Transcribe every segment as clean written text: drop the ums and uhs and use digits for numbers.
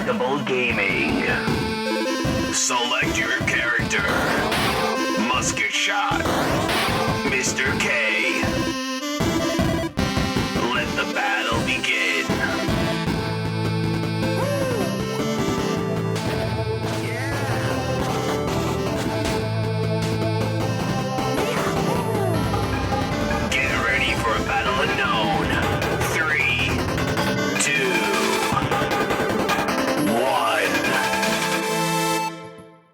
Indestructible Gaming. Select your character. Musketshot. Mr. K. Let the battle begin. Get ready for a battle unknown. 3, 2, 1.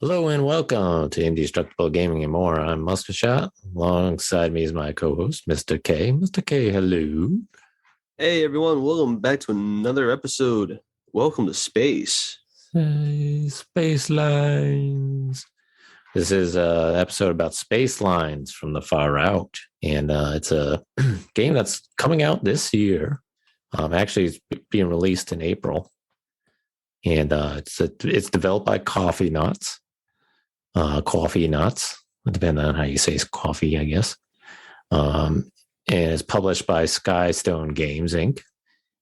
Hello and welcome to Indestructible Gaming and More. I'm Musketshot. Alongside me is my co-host, Mr. K. Mr. K, hello. Hey everyone, welcome back to another episode. Welcome to space. Hey, Spacelines. This is an episode about Spacelines from the Far Out. And it's a game that's coming out this year. Actually, it's being released in April. And it's developed by Coffeenauts. Coffeenauts, depending on how you say coffee, I guess. And it's published by Skystone Games, Inc.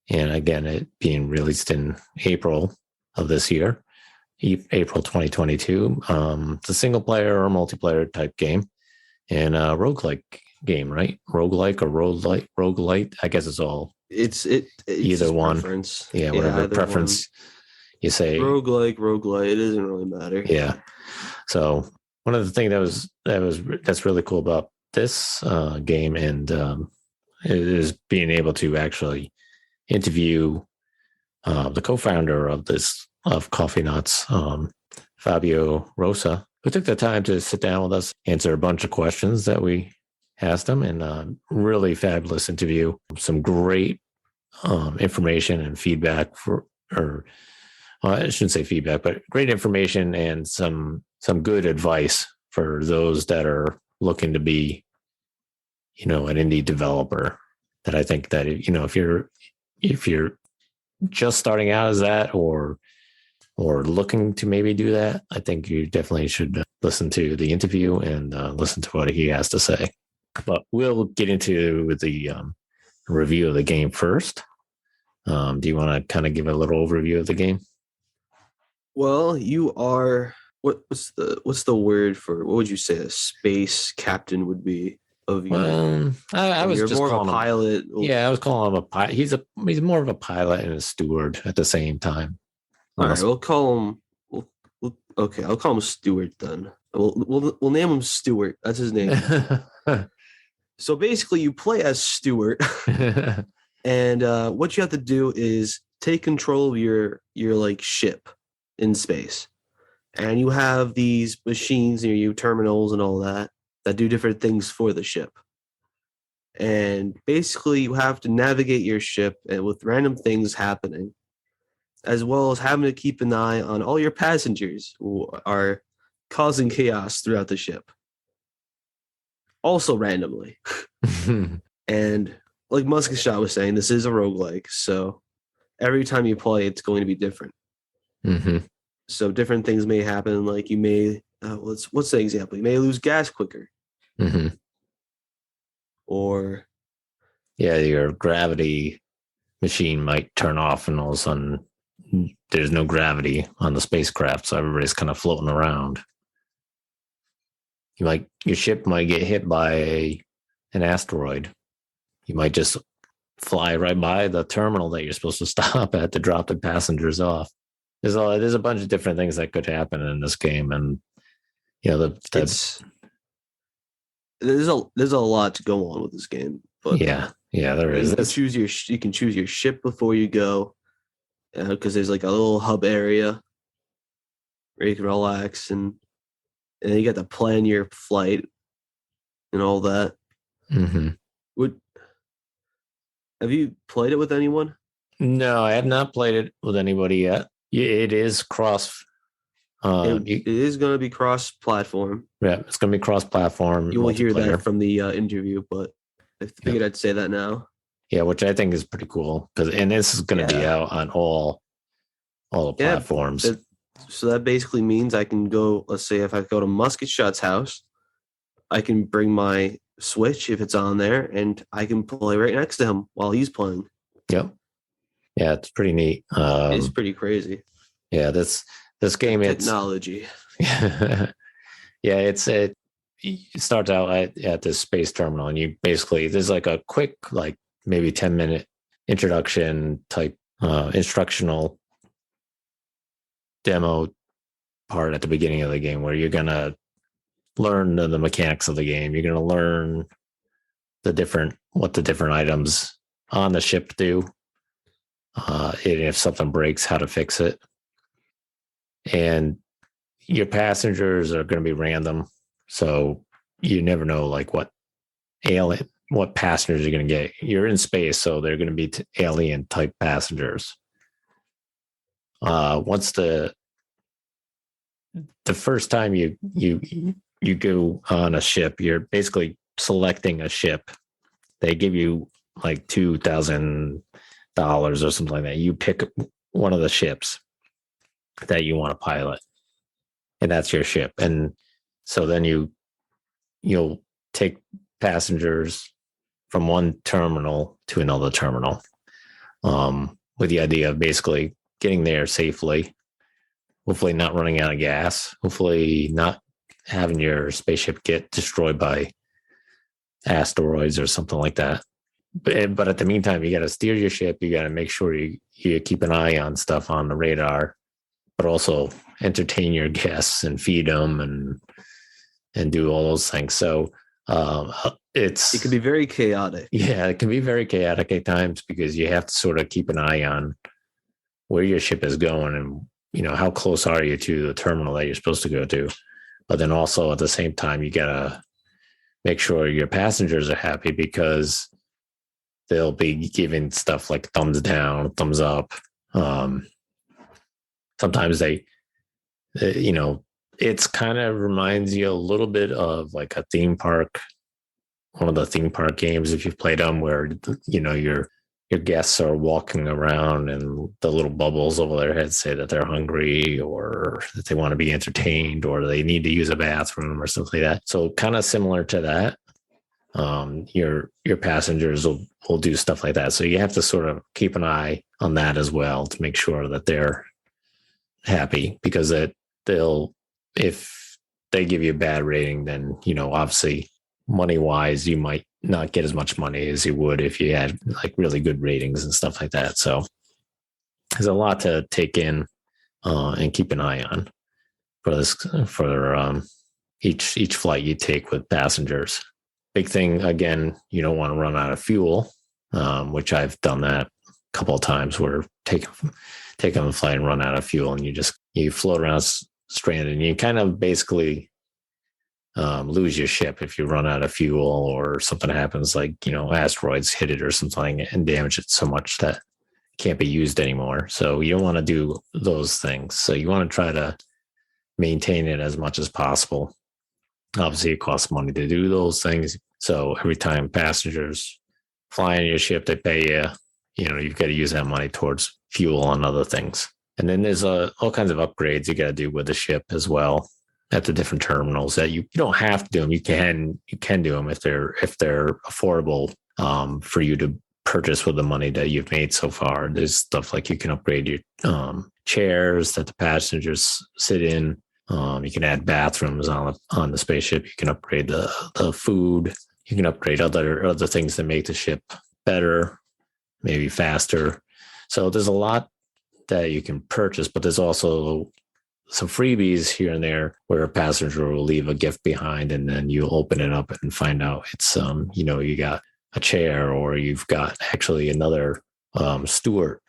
And again, it being released in April of this year, April 2022. It's a single player or multiplayer type game and a roguelike game, right? Roguelike or roguelite. I guess it's all. It's either one. Preference. Yeah, whatever preference you say. Roguelite. It doesn't really matter. Yeah. So one of the things that's really cool about this game and is being able to actually interview the co-founder of Coffeenauts, Fabio Rosa, who took the time to sit down with us, answer a bunch of questions that we asked him, and really fabulous interview. Some great information and feedback I shouldn't say feedback, but great information and some good advice for those that are looking to be, an indie developer. That I think that, if you're just starting out as that or looking to maybe do that, I think you definitely should listen to the interview and listen to what he has to say. But we'll get into the review of the game first. Do you want to kind of give a little overview of the game? Well, you are what's the word for what would you say a space captain would be of you? Well, I was just more calling of a pilot. Yeah, I was calling him a pilot. He's more of a pilot and a steward at the same time. All right, we'll call him. Okay, I'll call him Stewart then. We'll name him Stewart. That's his name. So basically, you play as Stewart, and what you have to do is take control of your like ship in space, and you have these machines near you, terminals and all that do different things for the ship. And basically, you have to navigate your ship and with random things happening, as well as having to keep an eye on all your passengers who are causing chaos throughout the ship. Also randomly. And like Musketshot was saying, this is a roguelike, so every time you play, it's going to be different. Mm-hmm. So different things may happen, like you may, what's the example? You may lose gas quicker. Mm-hmm. Or... yeah, your gravity machine might turn off and all of a sudden there's no gravity on the spacecraft, so everybody's kind of floating around. Your ship might get hit by an asteroid. You might just fly right by the terminal that you're supposed to stop at to drop the passengers off. There's a bunch of different things that could happen in this game, and there's a lot to go on with this game. But yeah, there is. You can choose your ship before you go, because there's like a little hub area where you can relax, and then you got to plan your flight and all that. Mm-hmm. Have you played it with anyone? No, I have not played it with anybody yet. It is cross. It is going to be cross-platform. Yeah, it's going to be cross-platform. You will hear that from the interview, but I figured I'd say that now. Yeah, which I think is pretty cool and this is going to be out on all the platforms. So that basically means I can go. Let's say if I go to Musketshot's house, I can bring my Switch if it's on there, and I can play right next to him while he's playing. Yep. Yeah, it's pretty neat. It's pretty crazy. Yeah, this game, Technology. yeah, it starts out at this space terminal, and you basically there's like a quick, like maybe 10-minute introduction type instructional demo part at the beginning of the game where you're gonna learn the mechanics of the game. You're gonna learn what the different items on the ship do, and if something breaks, how to fix it. And your passengers are going to be random, so you never know like what passengers you're going to get. You're in space, so they're going to be alien type passengers. Once the first time you go on a ship, you're basically selecting a ship. They give you like $2,000 or something like that. You pick one of the ships that you want to pilot, and that's your ship. And so then you'll take passengers from one terminal to another terminal, with the idea of basically getting there safely, hopefully not running out of gas, hopefully not having your spaceship get destroyed by asteroids or something like that. But at the meantime, you got to steer your ship. You got to make sure you keep an eye on stuff on the radar, but also entertain your guests and feed them and do all those things. So it can be very chaotic. Yeah, it can be very chaotic at times because you have to sort of keep an eye on where your ship is going and how close are you to the terminal that you're supposed to go to. But then also at the same time, you gotta make sure your passengers are happy because they'll be giving stuff like thumbs down, thumbs up. Sometimes it's kind of reminds you a little bit of like a theme park, one of the theme park games, if you've played them, where, your guests are walking around and the little bubbles over their heads say that they're hungry or that they want to be entertained or they need to use a bathroom or something like that. So kind of similar to that. Your passengers will do stuff like that. So you have to sort of keep an eye on that as well to make sure that they're happy, because if they give you a bad rating, then, obviously money wise, you might not get as much money as you would if you had like really good ratings and stuff like that. So there's a lot to take in and keep an eye on for each flight you take with passengers. Big thing, again, you don't want to run out of fuel, which I've done that a couple of times where take on a flight and run out of fuel, and you float around stranded, and you kind of basically lose your ship if you run out of fuel or something happens, like asteroids hit it or something and damage it so much that it can't be used anymore. So you don't want to do those things. So you want to try to maintain it as much as possible. Obviously, it costs money to do those things. So every time passengers fly on your ship, they pay you. You've got to use that money towards fuel and other things. And then there's all kinds of upgrades you got to do with the ship as well at the different terminals that you don't have to do them. You can do them if they're affordable for you to purchase with the money that you've made so far. There's stuff like you can upgrade your chairs that the passengers sit in. You can add bathrooms on the spaceship. You can upgrade the food. You can upgrade other things that make the ship better, maybe faster. So there's a lot that you can purchase, but there's also some freebies here and there where a passenger will leave a gift behind, and then you open it up and find out it's you got a chair, or you've got actually another steward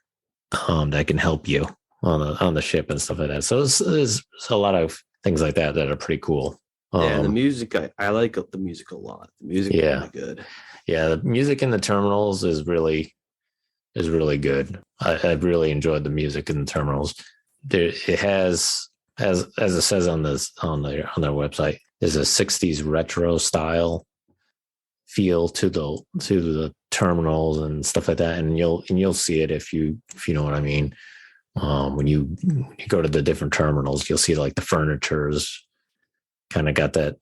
that can help you on the ship and stuff like that. So there's a lot of things like that are pretty cool. Yeah, the music, I like the music a lot. The music is really good. Yeah, the music in the terminals is really good. I've really enjoyed the music in the terminals. It has, as it says on their website, there's a 60s retro style feel to the terminals and stuff like that, and you'll see it if you know what I mean. When you go to the different terminals, you'll see like the furniture's kind of got that.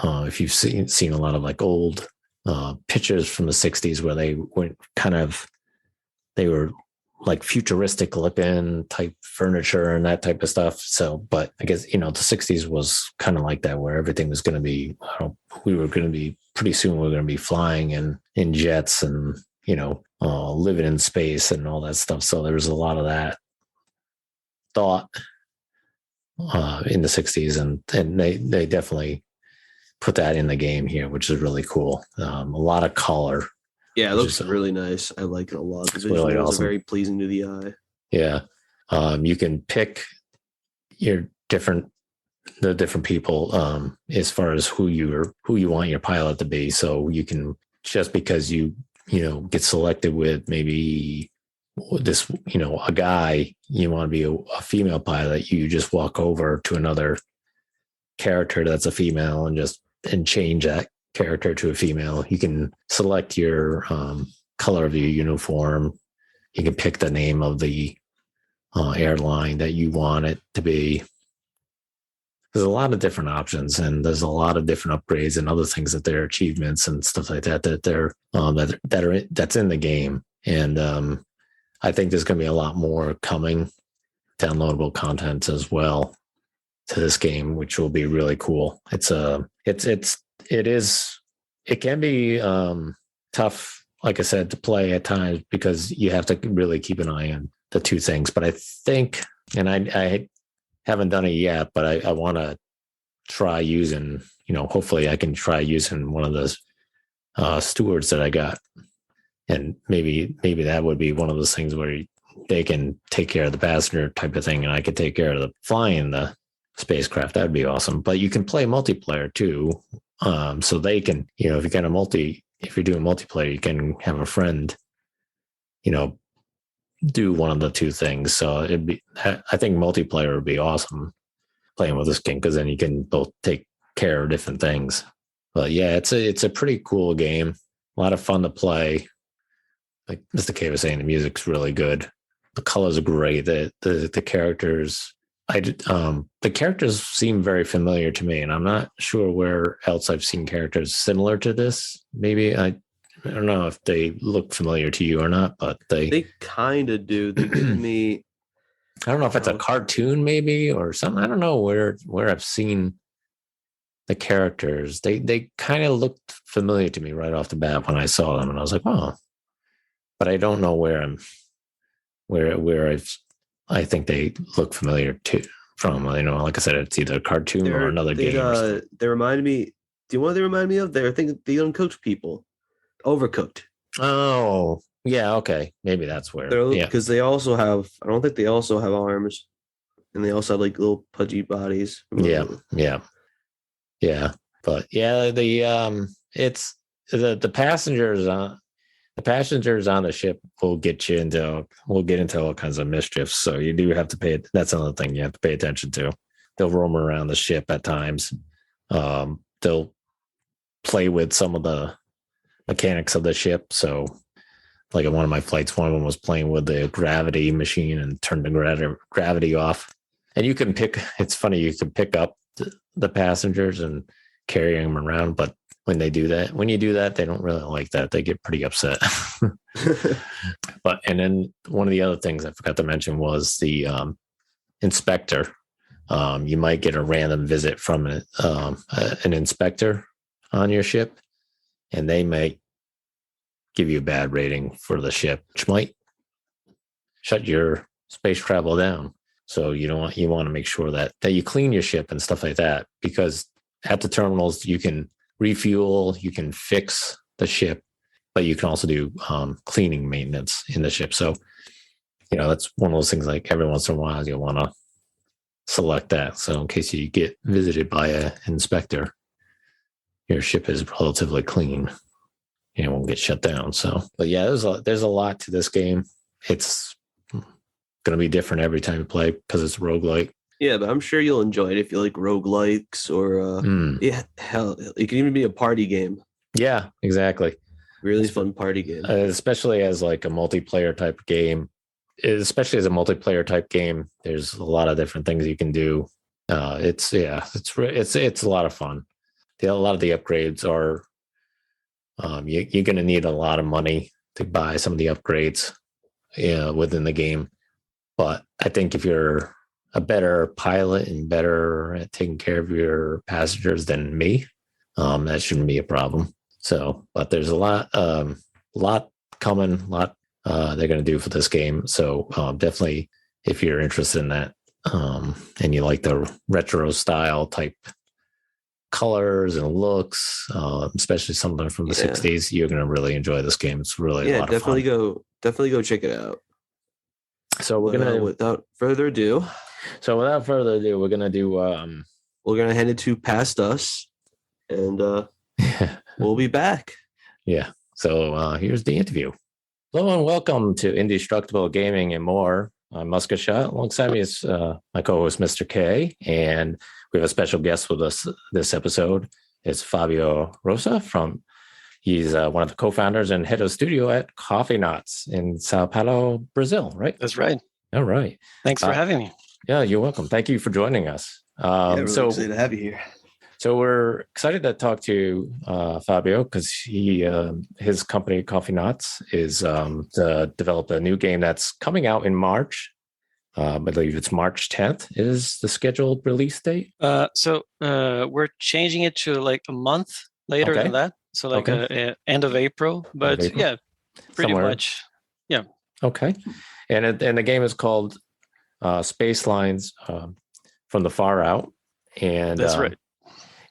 If you've seen a lot of like old pictures from the 60s where they were like futuristic looking type furniture and that type of stuff. So, but I guess, the 60s was kind of like that, where everything was going to be, we were going to be pretty soon, we are going to be flying in jets and, living in space and all that stuff. So there was a lot of that thought in the 60s, and they definitely put that in the game here, which is really cool. A lot of color. Yeah, it looks really nice. I like it a lot. The visuals really awesome. are very pleasing to the eye. Yeah. You can pick the different people as far as who you want your pilot to be. So you can, just because you get selected with maybe this, a guy, you want to be a female pilot, you just walk over to another character that's a female and change that character to a female. You can select your color of your uniform. You can pick the name of the airline that you want it to be. There's a lot of different options, and there's a lot of different upgrades and other things that they're achievements and stuff like that they're that's in the game. And I think there's going to be a lot more coming, downloadable content as well to this game, which will be really cool. It can be tough, like I said, to play at times, because you have to really keep an eye on the two things. But I think, and I haven't done it yet, but I want to try using, hopefully I can try using one of those stewards that I got. And maybe that would be one of those things where they can take care of the passenger type of thing, and I could take care of the flying the spacecraft. That'd be awesome. But you can play multiplayer too. So they can, if you're doing multiplayer, you can have a friend, do one of the two things. So I think multiplayer would be awesome playing with this game, because then you can both take care of different things. But yeah, it's a pretty cool game. A lot of fun to play. Like Mr. K was saying, the music's really good. The colors are great. The characters, the characters seem very familiar to me, and I'm not sure where else I've seen characters similar to this. Maybe I don't know if they look familiar to you or not, but they kind of do. They give me, I don't know if it's a cartoon maybe or something. I don't know where I've seen the characters. They kind of looked familiar to me right off the bat when I saw them, and I was like, oh, but I don't know where I think they look familiar from. Like I said, it's either a cartoon or another game. They remind me. Do you know what they remind me of? I think the Uncooked people, Overcooked. Oh, yeah. Okay, maybe that's where. Because they also have. I don't think they also have arms, and they also have like little pudgy bodies. Yeah. But yeah, it's the passengers. The passengers on the ship will get into all kinds of mischief. So you do have to pay. That's another thing you have to pay attention to. They'll roam around the ship at times. They'll play with some of the mechanics of the ship. So, like on one of my flights, one of them was playing with the gravity machine and turned the gravity off. And you can pick. It's funny. You can pick up the passengers and carry them around, but when you do that, they don't really like that. They get pretty upset. And then one of the other things I forgot to mention was the inspector. You might get a random visit from an inspector on your ship, and they might give you a bad rating for the ship, which might shut your space travel down. So you want to make sure that you clean your ship and stuff like that, because at the terminals you can refuel, you can fix the ship, but you can also do cleaning maintenance in the ship. So, that's one of those things, like every once in a while you'll want to select that. So in case you get visited by an inspector, your ship is relatively clean. It won't get shut down. So, but yeah, there's a lot to this game. It's going to be different every time you play because it's roguelike. Yeah, but I'm sure you'll enjoy it if you like roguelikes or hell, it can even be a party game. Yeah, exactly. Really fun party game. Especially as like a multiplayer type game. Especially as a multiplayer type game, there's a lot of different things you can do. It's a lot of fun. A lot of the upgrades are you're going to need a lot of money to buy some of the upgrades. within the game. But I think if you're a better pilot and better at taking care of your passengers than me, that shouldn't be a problem. So, but there's a lot coming, they're going to do for this game. So definitely, if you're interested in that, and you like the retro style type colors and looks, especially something from the 60s, you're going to really enjoy this game. It's really a lot of fun. Definitely go check it out. So we're going to, without further ado, we're going to do, we're going to hand it to Past Us, and we'll be back. Yeah. So here's the interview. Hello and welcome to Indestructible Gaming and More. I'm Musketshot. Alongside me is my co-host, Mr. K, and we have a special guest with us this episode. It's Fabio Rosa he's one of the co-founders and head of studio at Coffeenauts in Sao Paulo, Brazil, right? That's right. All right. Thanks for having me. Yeah, you're welcome. Thank you for joining us. Really excited to have you here. So we're excited to talk to Fabio because his company Coffeenauts is to develop a new game that's coming out in March. I believe it's March 10th is the scheduled release date. So we're changing it to like a month later than that. So like end of April. But yeah, pretty much. Yeah. Okay. And the game is called Spacelines from the Far Out. And that's right.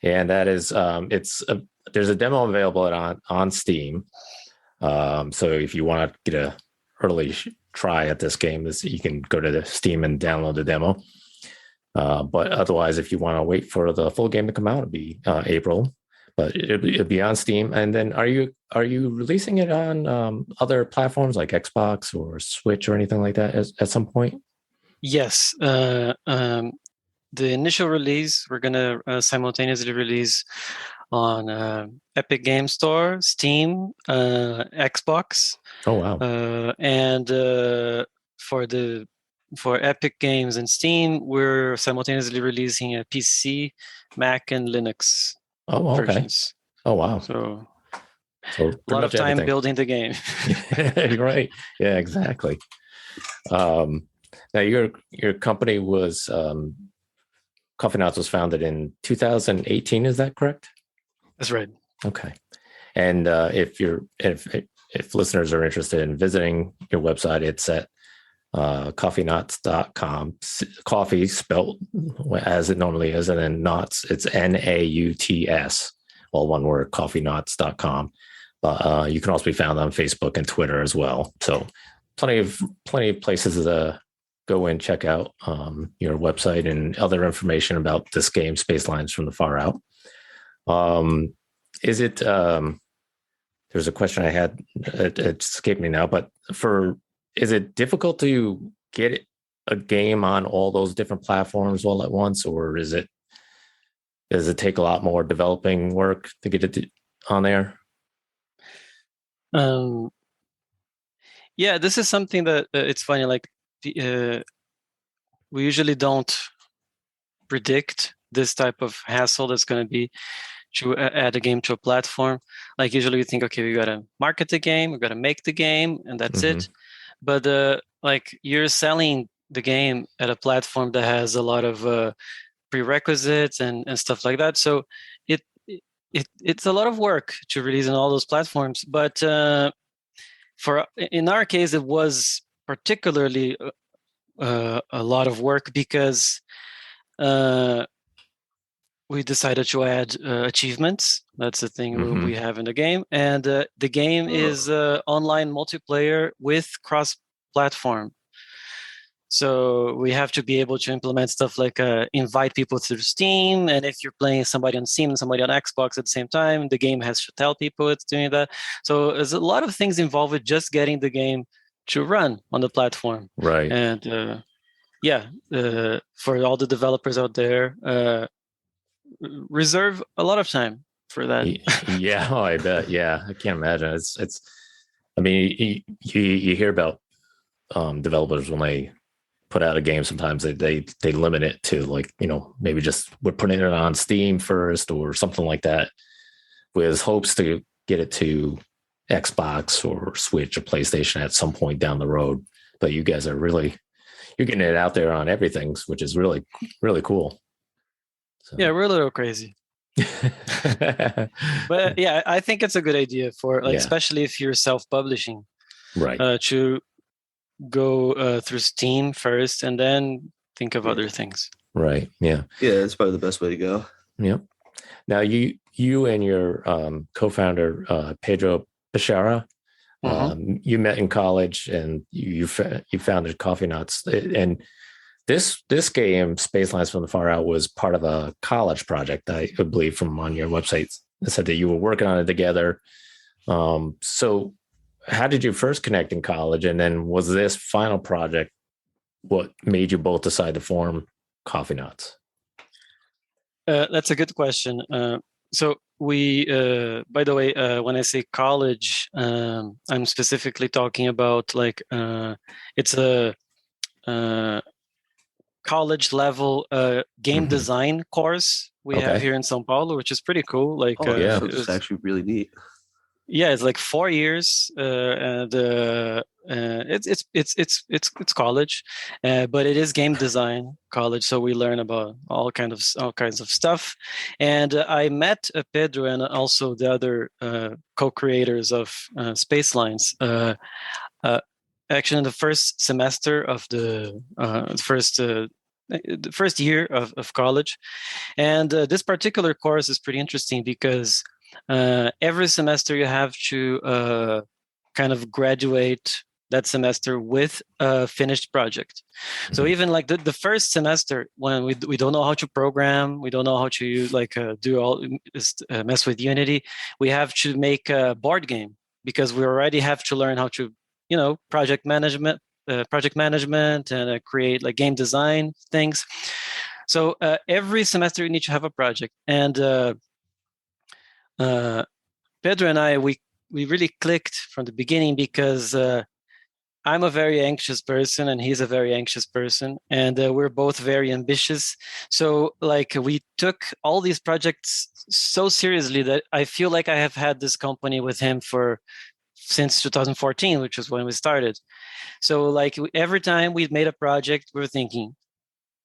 And that is there's a demo available on Steam. So if you want to get a early try at this game, you can go to the Steam and download the demo. But otherwise, if you want to wait for the full game to come out, it'll be April. But it'll be on Steam. And then are you releasing it on other platforms like Xbox or Switch or anything like that at some point? Yes. The initial release, we're going to simultaneously release on Epic Game Store, Steam, Xbox. Oh, wow. And for Epic Games and Steam, we're simultaneously releasing a PC, Mac, and Linux versions. Oh, wow. So a lot of time building the game. Right. Yeah, exactly. Now, your company was... Coffeenauts was founded in 2018. Is that correct? That's right. Okay. And if listeners are interested in visiting your website, it's at coffeenauts.com. Coffee spelled as it normally is, and then Nauts, it's Nauts, all one word, coffeenauts.com. But you can also be found on Facebook and Twitter as well. So plenty of places to go and check out your website and other information about this game, Spacelines from the Far Out. Is it? There's a question I had. It escaped me now. But is it difficult to get a game on all those different platforms all at once, or does it take a lot more developing work to get it on there? Yeah, this is something that it's funny. Like we usually don't predict this type of hassle that's going to be to add a game to a platform. Like usually we think, okay, we got to market the game, we got to make the game, and that's it. But like you're selling the game at a platform that has a lot of prerequisites and stuff like that. So it's a lot of work to release on all those platforms. But in our case, it was particularly a lot of work because we decided to add achievements. That's the thing we have in the game. And the game is online multiplayer with cross-platform. So we have to be able to implement stuff like invite people through Steam. And if you're playing somebody on Steam and somebody on Xbox at the same time, the game has to tell people it's doing that. So there's a lot of things involved with just getting the game to run on the platform. Right. And for all the developers out there, reserve a lot of time for that. Yeah, I bet. Yeah, I can't imagine. It's. I mean, you hear about developers when they put out a game. Sometimes they limit it to like, maybe just we're putting it on Steam first or something like that, with hopes to get it to Xbox or Switch or PlayStation at some point down the road. but you guys are you're getting it out there on everything, which is really, really cool. So. Yeah, we're a little crazy. But yeah, I think it's a good idea for like, especially if you're self-publishing, right? To go through Steam first and then think of other things. Right. Yeah. Yeah, that's probably the best way to go. Yep. Now you and your co-founder Pedro Bechara, you met in college and you founded Coffeenauts. And this game, Spacelines from the Far Out, was part of a college project, I believe, from on your website. It said that you were working on it together. So how did you first connect in college? And then was this final project what made you both decide to form Coffeenauts? That's a good question. So we, by the way, when I say college, I'm specifically talking about like it's a college level game design course we have here in São Paulo, which is pretty cool. Like, so it's actually really neat. Yeah, it's like 4 years, and it's college, but it is game design college. So we learn about all kinds of stuff. And I met Pedro and also the other co-creators of Spacelines. Actually, in the first semester of the first year of college, and this particular course is pretty interesting because every semester you have to kind of graduate that semester with a finished project. So even like the first semester, when we don't know how to program, we don't know how to use do all mess with Unity, we have to make a board game because we already have to learn how to project management and create like game design things. So every semester you need to have a project, and Pedro and I, we really clicked from the beginning because I'm a very anxious person and he's a very anxious person, and we're both very ambitious. So like we took all these projects so seriously that I feel like I have had this company with him since 2014, which was when we started. So like every time we made a project, we were thinking,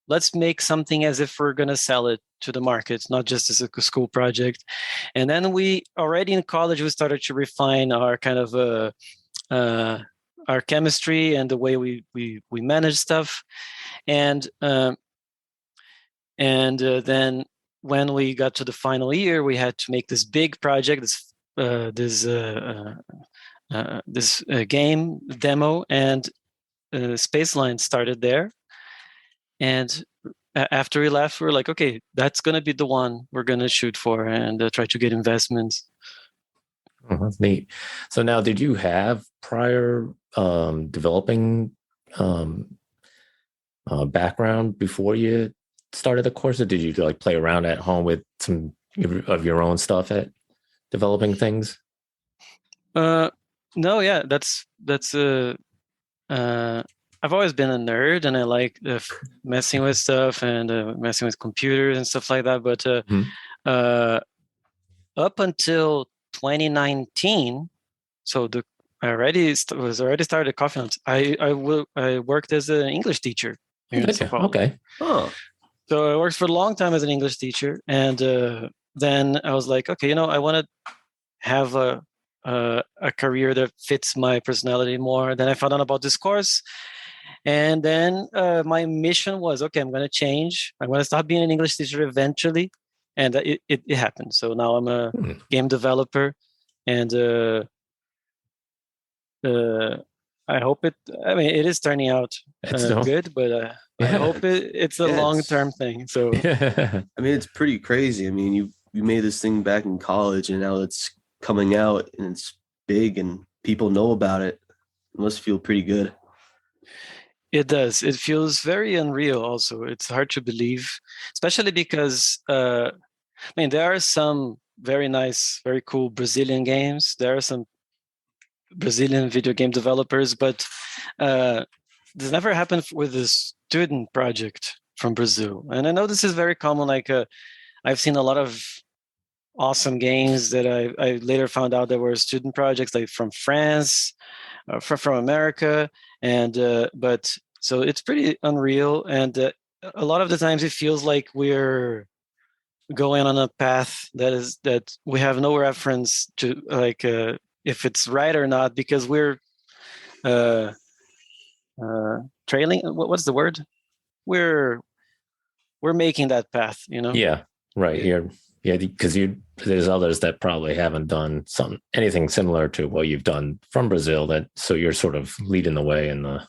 let's make something as if we're going to sell it to the market, not just as a school project. And then we already in college, we started to refine our kind of our chemistry and the way we manage stuff. And then when we got to the final year, we had to make this big project, this game demo, and Spacelines started there. And after we left, we were like, okay, that's going to be the one we're going to shoot for and try to get investments. Oh, that's neat. So now, did you have prior developing background before you started the course, or did you like play around at home with some of your own stuff at developing things? No, yeah, that's I've always been a nerd, and I like messing with stuff and messing with computers and stuff like that. But up until 2019, so I was already started Coffeenauts. I worked as an English teacher here in São Paulo. Okay. Oh. So I worked for a long time as an English teacher, and then I was like, okay, I want to have a career that fits my personality more. Then I found out about this course, and then my mission was, okay, I'm going to change. I'm going to stop being an English teacher eventually, and it happened. So now I'm a game developer, and I hope it is turning out good, but I hope it's a long-term thing. So I mean, it's pretty crazy. I mean, you made this thing back in college, and now it's coming out and it's big and people know about it. It must feel pretty good. It does. It feels very unreal also. It's hard to believe, especially because there are some very nice, very cool Brazilian games. There are some Brazilian video game developers, but this never happened with a student project from Brazil. And I know this is very common. Like I've seen a lot of awesome games that I later found out that were student projects, like from France from America, and but so it's pretty unreal, and a lot of the times it feels like we're going on a path that we have no reference to, like if it's right or not, because we're uh, trailing. What's the word? We're making that path, you know. Yeah, right. Because there's others that probably haven't done anything similar to what you've done from Brazil. So you're sort of leading the way in the.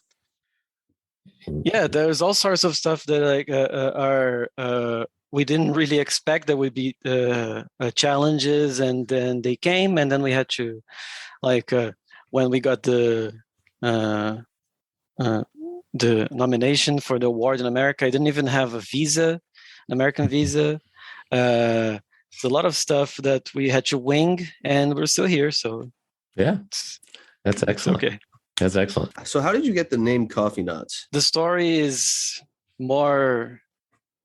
Yeah, there's all sorts of stuff that like are we didn't really expect that would be challenges, and then they came, and then we had to, like when we got the nomination for the award in America, I didn't even have an American visa. It's a lot of stuff that we had to wing, and we're still here. So yeah, that's excellent. Okay. That's excellent. So how did you get the name Coffeenauts? The story is more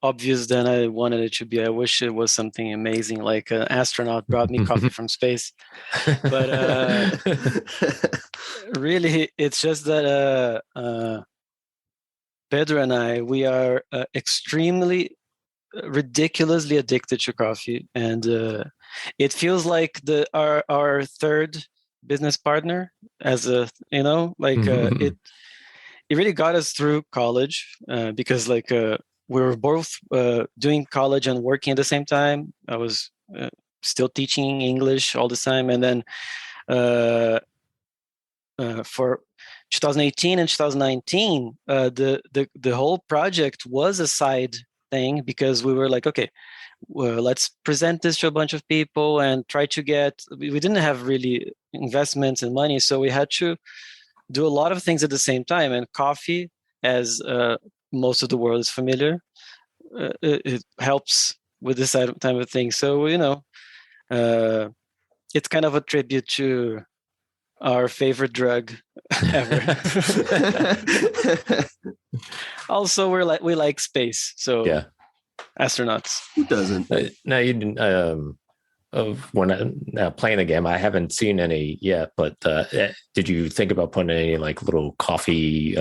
obvious than I wanted it to be. I wish it was something amazing, like an astronaut brought me coffee from space. But really, it's just that Pedro and I, we are extremely, ridiculously addicted to coffee, and it feels like our third business partner, as a, you know, like it really got us through college, because like we were both doing college and working at the same time. I was still teaching English all the time, and then for 2018 and 2019, the whole project was a side thing, because we were like, okay, well, let's present this to a bunch of people and try to get. We didn't have really investments and money, so we had to do a lot of things at the same time. And coffee, as most of the world is familiar, it helps with this type of thing. So, you know, it's kind of a tribute to our favorite drug ever. Also, we like space, so yeah, astronauts. Who doesn't? Now you didn't. When playing the game, I haven't seen any yet. But did you think about putting any like little coffee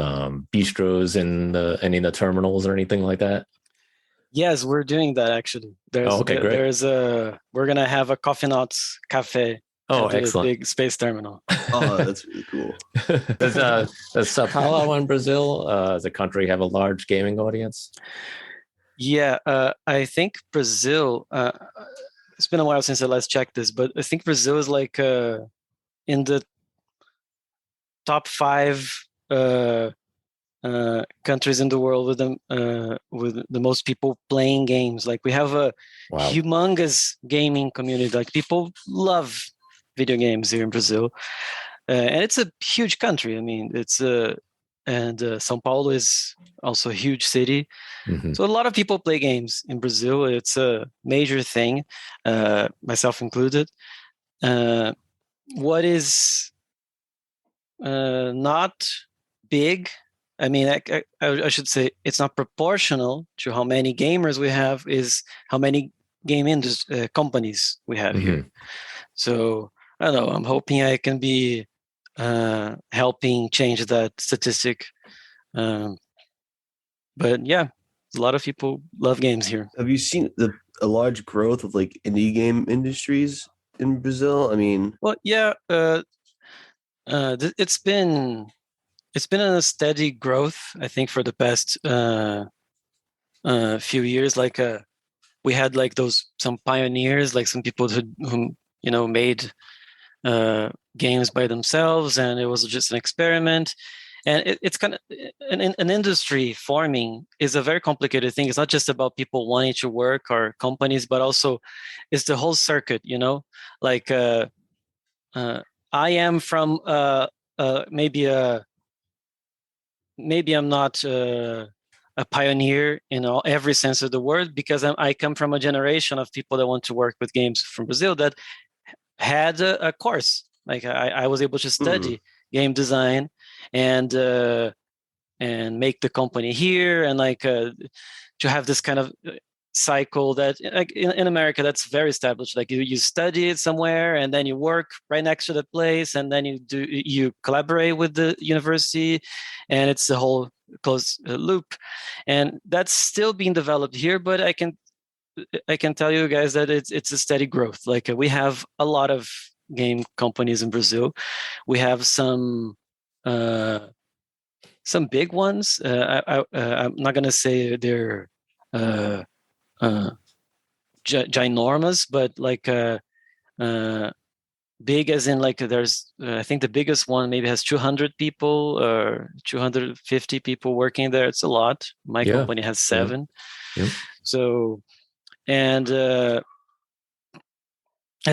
bistros in any of the terminals or anything like that? Yes, we're doing that actually. Great. We're gonna have a Coffeenauts cafe. Oh, at the excellent! Big space terminal. Oh, that's really cool. Does Sao Paulo in Brazil, as a country, have a large gaming audience? Yeah, I think Brazil. It's been a while since I last checked this, but I think Brazil is like in the top 5 countries in the world with the most people playing games. Like, we have a humongous gaming community. Like, people love video games here in Brazil, and it's a huge country. I mean, it's and São Paulo is also a huge city. Mm-hmm. So a lot of people play games in Brazil. It's a major thing, myself included. What is not big, I mean, I should say it's not proportional to how many gamers we have, is how many game companies we have here. So I don't know. I'm hoping I can be helping change that statistic. But yeah, a lot of people love games here. Have you seen a large growth of like indie game industries in Brazil? I mean, well, yeah, it's been in a steady growth, I think, for the past few years. Like we had like some pioneers, like some people who you know made games by themselves, and it was just an experiment. And it's kind of an industry forming is a very complicated thing. It's not just about people wanting to work or companies, but also it's the whole circuit, you know, like I am from maybe I'm not a pioneer in every sense of the word, because I come from a generation of people that want to work with games from Brazil that had a course. Like I was able to study game design and make the company here, and like to have this kind of cycle that like in America that's very established. Like you study it somewhere and then you work right next to the place and then you collaborate with the university, and it's a whole closed loop, and that's still being developed here. But I can tell you guys that it's a steady growth. Like we have a lot of game companies in Brazil. We have some big ones. I'm not gonna say they're ginormous, but like big as in like there's I think the biggest one maybe has 200 people or 250 people working there. It's a lot. My company has 7. Yeah. So and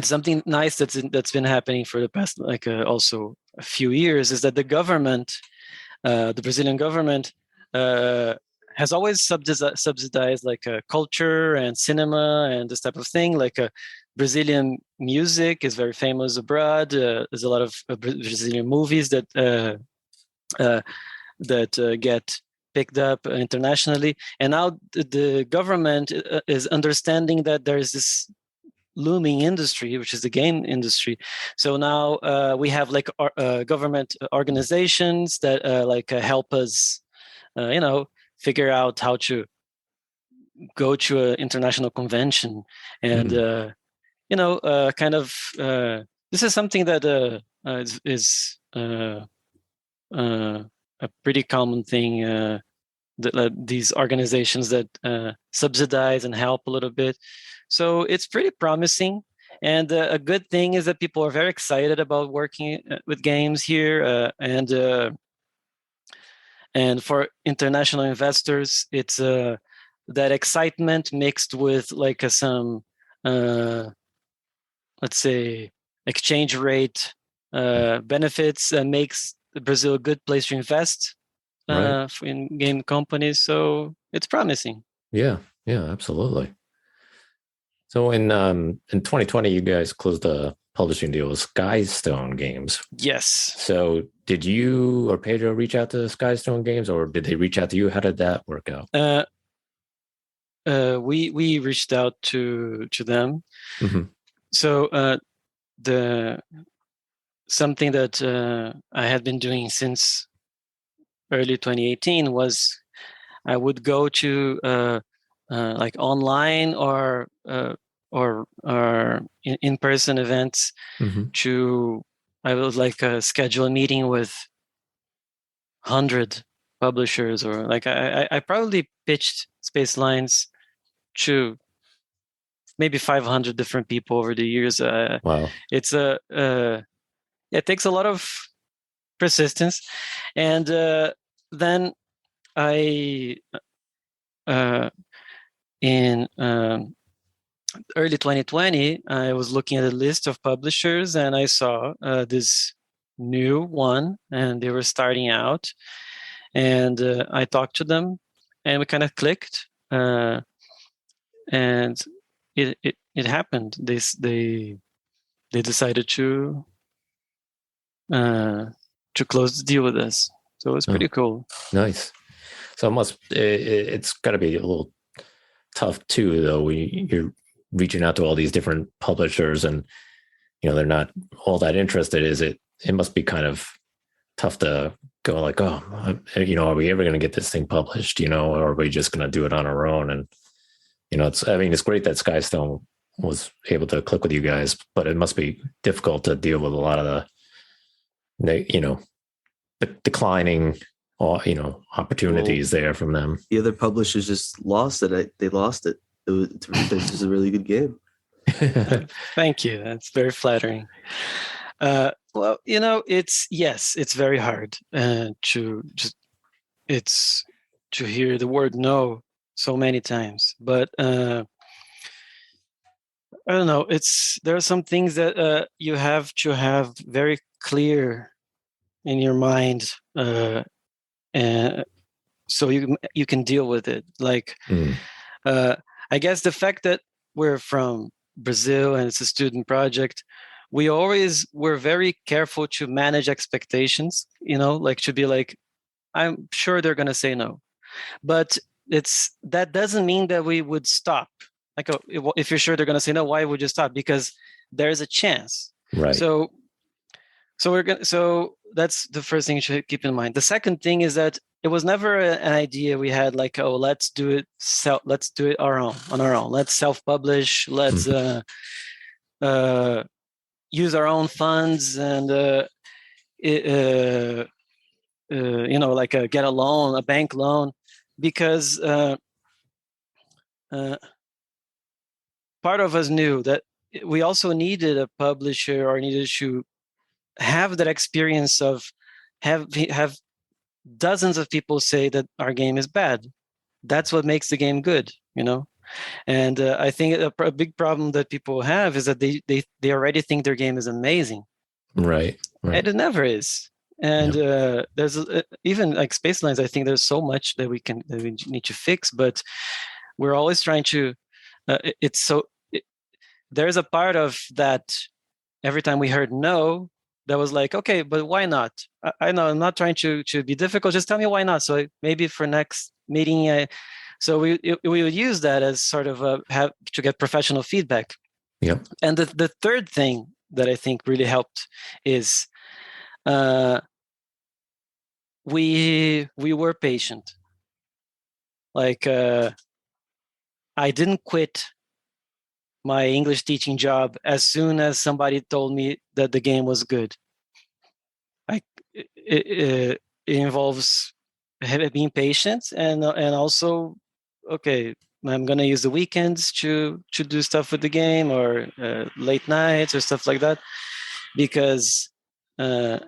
something nice that's been happening for the past like also a few years is that the government, the Brazilian government, has always subsidized like culture and cinema and this type of thing. Like Brazilian music is very famous abroad. There's a lot of Brazilian movies that get picked up internationally. And now the government is understanding that there is this looming industry, which is the game industry. So now we have like government organizations that help us, figure out how to go to an international convention, and this is something that is a pretty common thing. These organizations that subsidize and help a little bit. So it's pretty promising. And a good thing is that people are very excited about working with games here. And for international investors, it's that excitement mixed with like some, let's say, exchange rate benefits makes Brazil a good place to invest in game companies. So it's promising. Yeah, absolutely. So in 2020, you guys closed a publishing deal with Skystone Games. Yes. So did you or Pedro reach out to Skystone Games, or did they reach out to you? How did that work out? We reached out to them. Mm-hmm. So something that I had been doing since early 2018 was I would go to like online or in-person events. Mm-hmm. I would like schedule a meeting with 100 publishers, or like I probably pitched Spacelines to maybe 500 different people over the years. Wow. It's it takes a lot of persistence. And then I in early 2020, I was looking at a list of publishers, and I saw this new one, and they were starting out. And I talked to them, and we kind of clicked. And it happened. They decided to close the deal with us. So it's pretty cool. Nice. So it's got to be a little tough too, though. You're reaching out to all these different publishers, and they're not all that interested. It must be kind of tough to go like, oh, are we ever going to get this thing published? Or are we just going to do it on our own? And it's great that Skystone was able to click with you guys, but it must be difficult to deal with a lot of the declining opportunities there from them. The other publishers just lost it. They lost it. This is a really good game. Thank you. That's very flattering. Well, it's very hard to hear the word no so many times. But I don't know. There are some things that you have to have very clear in your mind, and so you can deal with it. Like, I guess the fact that we're from Brazil and it's a student project, we always were very careful to manage expectations. Like to be like, I'm sure they're gonna say no, but that doesn't mean that we would stop. Like, if you're sure they're going to say no, why would you stop? Because there's a chance. Right. So that's the first thing you should keep in mind. The second thing is that it was never an idea we had, like, oh, let's do it on our own. Let's self-publish. Let's use our own funds and get a loan, a bank loan, because part of us knew that we also needed a publisher, or needed to have that experience of have dozens of people say that our game is bad. That's what makes the game good, And I think a big problem that people have is that they already think their game is amazing, right? And it never is. And there's even like Spacelines. I think there's so much that we need to fix, but we're always trying to. There's a part of that. Every time we heard no, that was like, okay, but why not? I know I'm not trying to be difficult. Just tell me why not. So maybe for next meeting, so we would use that as sort of have to get professional feedback. Yep. And the third thing that I think really helped is we were patient. Like I didn't quit my English teaching job as soon as somebody told me that the game was good. It involves being patient and also, okay, I'm going to use the weekends to do stuff with the game, or late nights or stuff like that, because I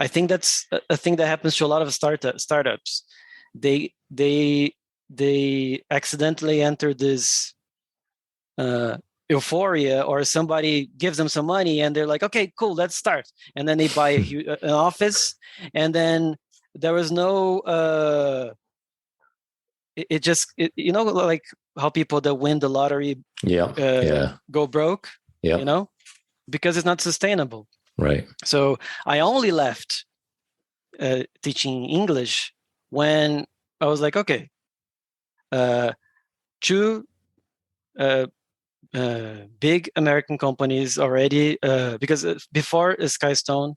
think that's a thing that happens to a lot of startups. They accidentally enter this euphoria, or somebody gives them some money and they're like, okay, cool, let's start. And then they buy an office, and then there was no like how people that win the lottery go broke, because it's not sustainable. Right. So I only left teaching English when I was like, okay, two big American companies already, because before Skystone,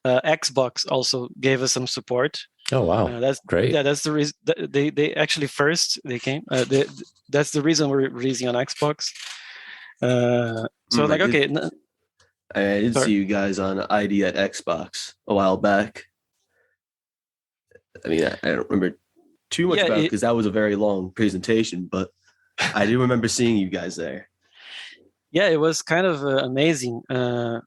Xbox also gave us some support. Oh wow, that's great. Yeah, that's the reason they actually first they came. That's the reason we're releasing on Xbox. Okay. I did see you guys on ID at Xbox a while back. I mean, I don't remember too much about it because that was a very long presentation, but I do remember seeing you guys there. Yeah, it was kind of amazing. I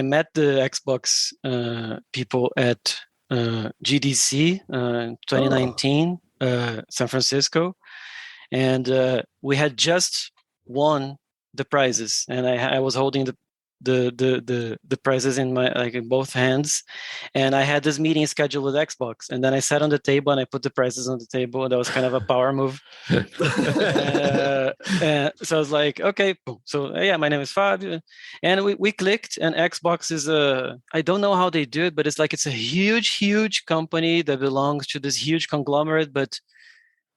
met the Xbox people at GDC in 2019, San Francisco, and we had just won the prizes, and I was holding the prizes in in both hands, and I had this meeting scheduled with Xbox, and then I sat on the table and I put the prizes on the table, and that was kind of a power move. So I was like, okay, boom. So yeah, my name is Fabio, and we clicked, and Xbox is I don't know how they do it, but it's a huge company that belongs to this huge conglomerate, but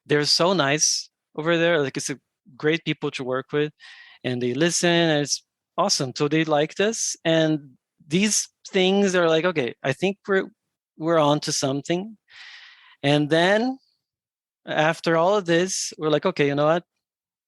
they're so nice over there. Like, it's a great people to work with, and they listen, and it's awesome. So they liked us, and these things are like, okay, I think we're on to something. And then after all of this, we're like, okay, you know what?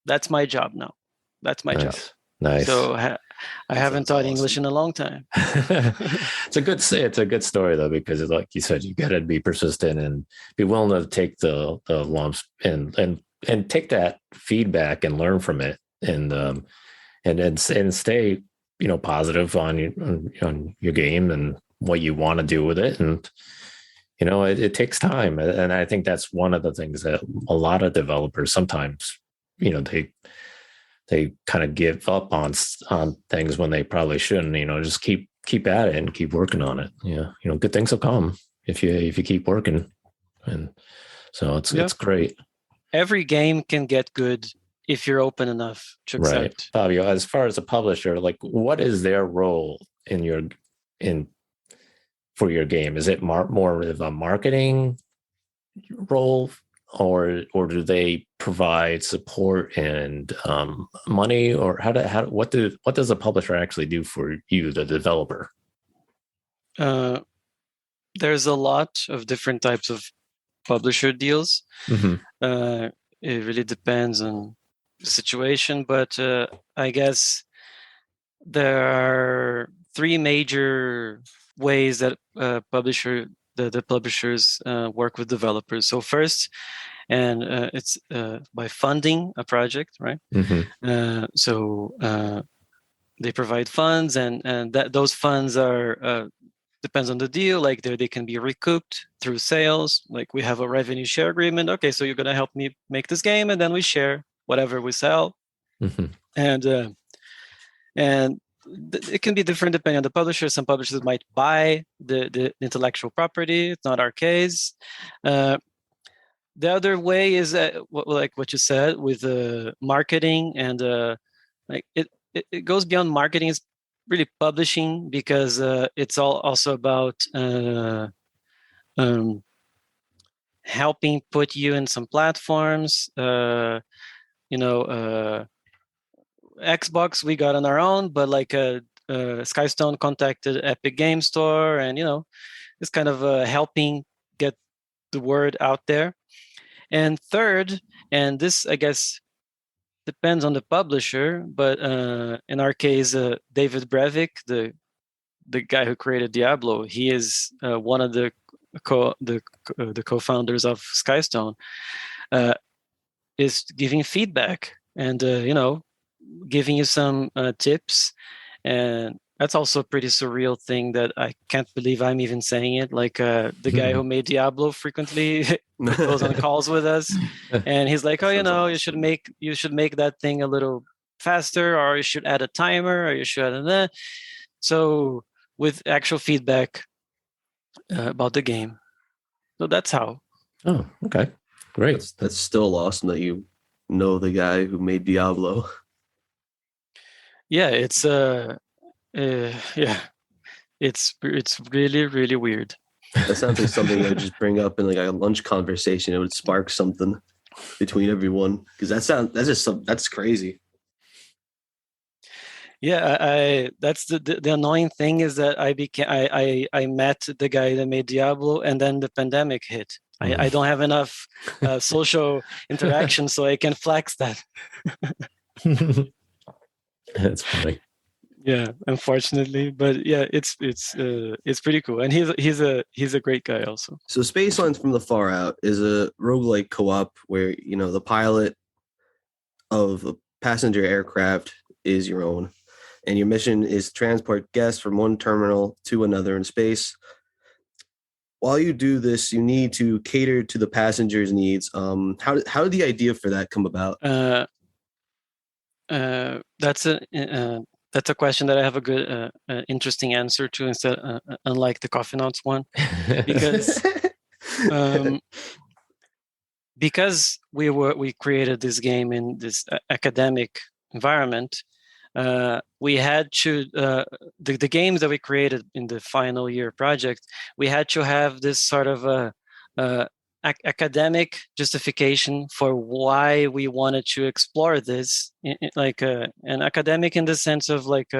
That's my job now. That's my job. Nice. So I haven't taught English in a long time. It's a good story though, because like you said, you got to be persistent and be willing to take the lumps and take that feedback and learn from it, and stay positive on your game and what you want to do with it. And it takes time, and I think that's one of the things that a lot of developers sometimes they kind of give up on things when they probably shouldn't. Just keep at it and keep working on it. Good things will come if you keep working. And so it's great. Every game can get good if you're open enough to accept. Right. Fabio, as far as a publisher, like, what is their role for your game? Is it more of a marketing role, or do they provide support and money, or what does a publisher actually do for you, the developer? There's a lot of different types of publisher deals. Mm-hmm. It really depends on the situation, but I guess there are three major ways that the publishers work with developers. So first, and it's by funding a project, right? Mm-hmm. So they provide funds, and those funds are depends on the deal. Like they can be recouped through sales. Like we have a revenue share agreement. Okay, so you're gonna help me make this game, and then we share whatever we sell. Mm-hmm. And it can be different depending on the publisher. Some publishers might buy the intellectual property. It's not our case. The other way is like what you said with marketing, and like it goes beyond marketing. It's really publishing, because it's also about helping put you in some platforms. Xbox we got on our own, but like Skystone contacted Epic Game Store, and it's kind of helping get the word out there. And third, and this I guess depends on the publisher, but in our case, David Brevik, the guy who created Diablo, he is one of the co-founders of Skystone, is giving feedback and giving you some tips. And that's also a pretty surreal thing that I can't believe I'm even saying it. Like the guy who made Diablo frequently goes on calls with us, and he's like, "Oh, Awesome. you should make that thing a little faster, or you should add a timer, or you should add that." So with actual feedback about the game. So that's how. Oh, okay, great. That's still awesome that you know the guy who made Diablo. Yeah, it's it's really, really weird. That sounds like something I would just bring up in like a lunch conversation. It would spark something between everyone, because that's crazy. Yeah, I that's the annoying thing is that I met the guy that made Diablo, and then the pandemic hit. I don't have enough social interaction, so I can flex that. That's funny. Yeah, unfortunately, but yeah, it's pretty cool, and he's a great guy also. So Spacelines from the Far Out is a roguelike co-op where the pilot of a passenger aircraft is your own, and your mission is to transport guests from one terminal to another in space. While you do this, you need to cater to the passengers' needs. How did the idea for that come about? That's a question that I have a good, interesting answer to, instead, unlike the Coffeenauts one, because because we created this game in this academic environment. We had to the games that we created in the final year project. We had to have this sort of academic justification for why we wanted to explore this, like an academic in the sense of like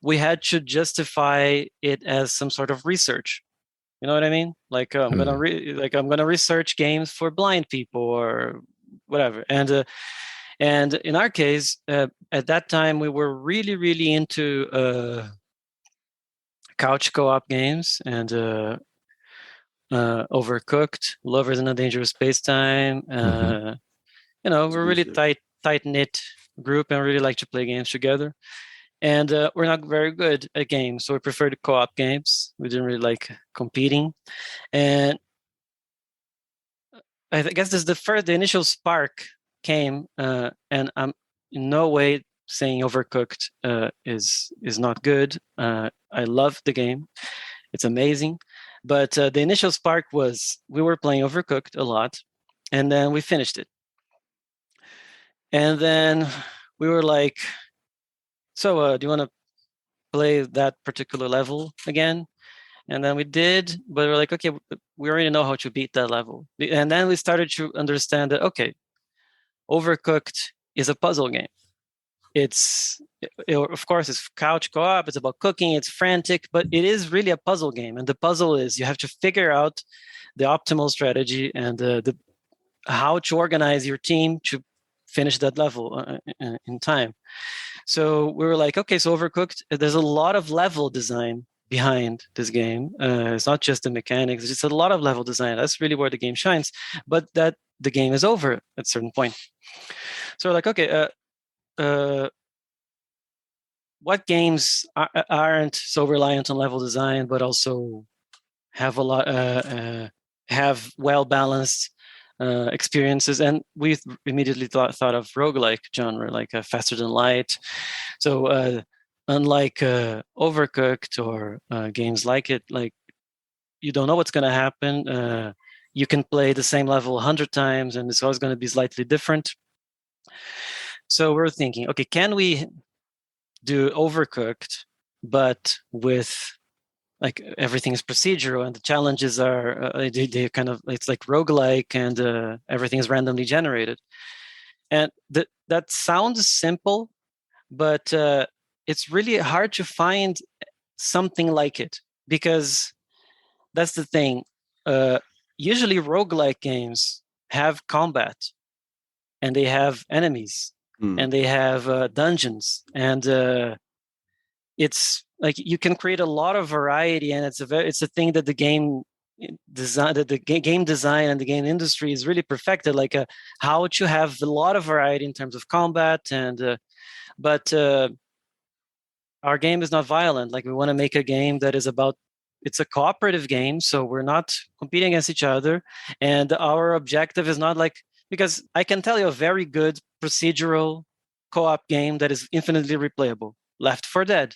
we had to justify it as some sort of research. You know what I mean? Like I'm gonna research games for blind people or whatever. And in our case, at that time, we were really, really into couch co-op games, and Overcooked, Lovers in a Dangerous Space-Time. We're really tight knit group, and really like to play games together. And we're not very good at games, so we prefer the co-op games. We didn't really like competing, and I guess this the initial spark came, and I'm in no way saying Overcooked is not good. I love the game; it's amazing. But the initial spark was we were playing Overcooked a lot, and then we finished it. And then we were like, so do you want to play that particular level again? And then we did, but we're like, okay, we already know how to beat that level. And then we started to understand that, okay, Overcooked is a puzzle game. Of course, it's couch co-op. It's about cooking. It's frantic, but it is really a puzzle game. And the puzzle is you have to figure out the optimal strategy and how to organize your team to finish that level in time. So we were like, okay, so Overcooked, there's a lot of level design behind this game. It's not just the mechanics, it's a lot of level design. That's really where the game shines. But that the game is over at a certain point. So we're like, okay, what games aren't so reliant on level design, but also have a lot, have well-balanced experiences? And we immediately thought of roguelike genre, like faster than light. So unlike Overcooked or games like it, like you don't know what's going to happen. You can play the same level 100 times and it's always going to be slightly different. So we're thinking, okay, can we do Overcooked, but with like everything is procedural and the challenges are they kind of, it's like roguelike and everything is randomly generated. And that sounds simple, but it's really hard to find something like it, because that's the thing. Usually roguelike games have combat and they have enemies and they have dungeons, and it's like you can create a lot of variety, and it's a thing that the game design, that the game design and the game industry is really perfected, like how to have a lot of variety in terms of combat. And but our game is not violent. Like we want to make a game that is about, it's a cooperative game, so we're not competing against each other, and our objective is not like, because I can tell you a very good procedural co-op game that is infinitely replayable, Left 4 Dead,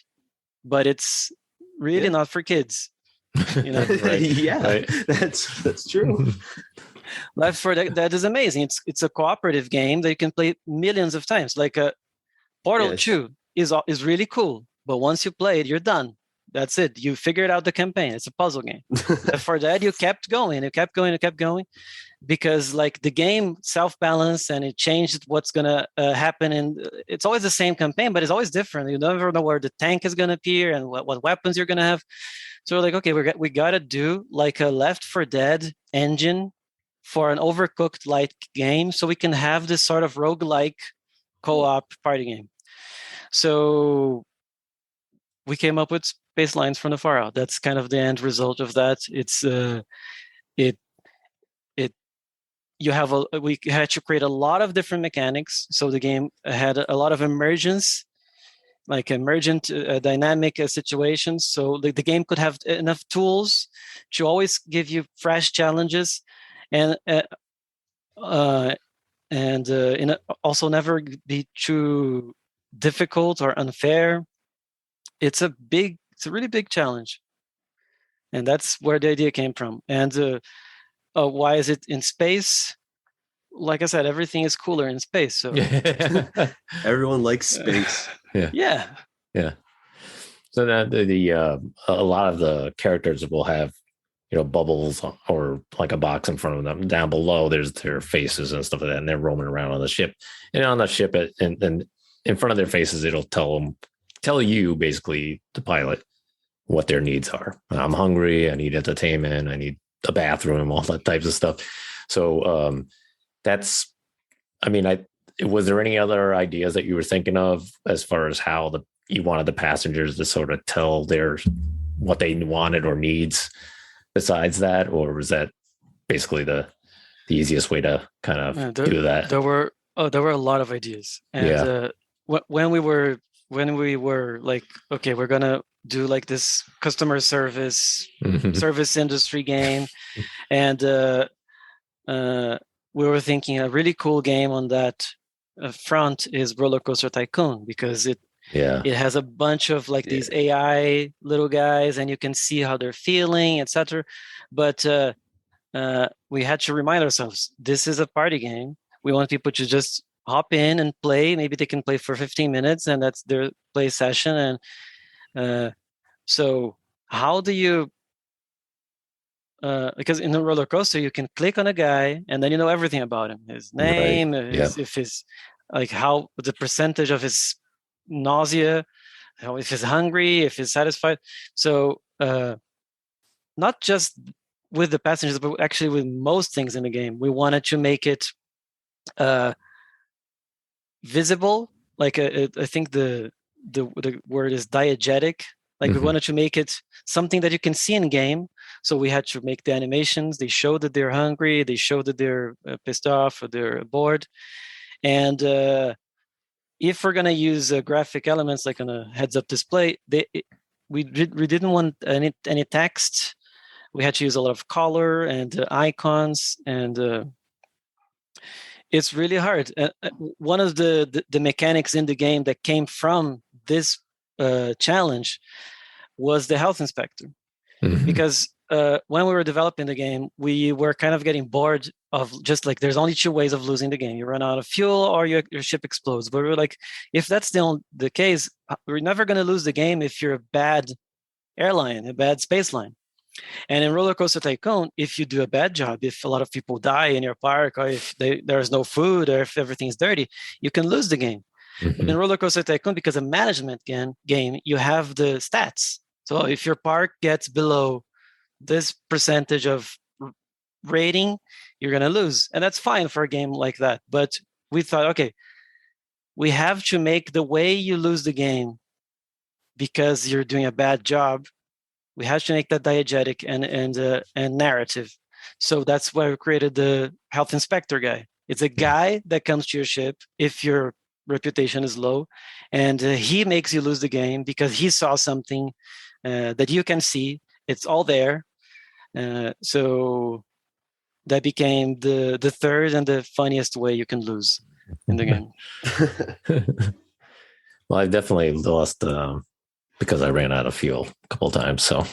but it's really not for kids. You know, That's true. Left 4 Dead is amazing. It's a cooperative game that you can play millions of times. Like Portal 2 is really cool, but once you play it, you're done. That's it. You figured out the campaign. It's a puzzle game. Left 4 Dead, you kept going, because like the game self-balanced and it changed what's gonna happen, and it's always the same campaign, but it's always different. You never know where the tank is gonna appear and what weapons you're gonna have. So we're like, okay, we gotta do like a Left 4 Dead engine for an Overcooked like game, so we can have this sort of roguelike co-op party game. So we came up with Spacelines from the Far Out. That's kind of the end result of that. It's we had to create a lot of different mechanics. So the game had a lot of emergent dynamic situations. So the game could have enough tools to always give you fresh challenges, and also never be too difficult or unfair. It's a really big challenge, and that's where the idea came from. And why is it in space? Like I said, everything is cooler in space. So everyone likes space. Yeah. So that a lot of the characters will have, you know, bubbles or like a box in front of them. Down below, there's their faces and stuff like that, and they're roaming around on the ship. And on the ship, and in front of their faces, it'll tell you basically, the pilot, what their needs are. I'm hungry. I need entertainment. I need a bathroom. All that types of stuff. So that's. I mean, was there any other ideas that you were thinking of as far as how you wanted the passengers to sort of tell what they wanted or needs besides that, or was that basically the easiest way to kind of do that? There were a lot of ideas, and when we were like, okay, we're gonna do like this customer service industry game, and we were thinking a really cool game on that front is Roller Coaster Tycoon, because it has a bunch of like these AI little guys, and you can see how they're feeling, etc. But we had to remind ourselves, this is a party game. We want people to just hop in and play. Maybe they can play for 15 minutes, and that's their play session. And so how do you because in a roller coaster you can click on a guy and then you know everything about him, his Right. name, Yep. if his like how the percentage of his nausea, how if he's hungry, if he's satisfied. So not just with the passengers, but actually with most things in the game, we wanted to make it visible. Like I think the word is diegetic. Like we wanted to make it something that you can see in game. So we had to make the animations. They show that they're hungry. They show that they're pissed off or they're bored. And if we're gonna use graphic elements like on a heads-up display, we didn't want any text. We had to use a lot of color and icons, and it's really hard. One of the mechanics in the game that came from this challenge was the health inspector, because when we were developing the game, we were kind of getting bored of just like there's only two ways of losing the game: you run out of fuel or your ship explodes. But we were like, if that's the case, we're never going to lose the game if you're a bad airline, a bad space line. And in Roller Coaster Tycoon, if you do a bad job, if a lot of people die in your park, or if there's no food, or if everything's dirty, you can lose the game. But in Roller Coaster Tycoon, because a management game, you have the stats. So if your park gets below this percentage of rating, you're going to lose. And that's fine for a game like that. But we thought, okay, we have to make the way you lose the game because you're doing a bad job. We have to make that diegetic and narrative. So that's why we created the health inspector guy. It's a guy that comes to your ship if your reputation is low, and he makes you lose the game because he saw something that you can see. It's all there. So that became the third and the funniest way you can lose in the game. Well, I definitely lost because I ran out of fuel a couple of times. So,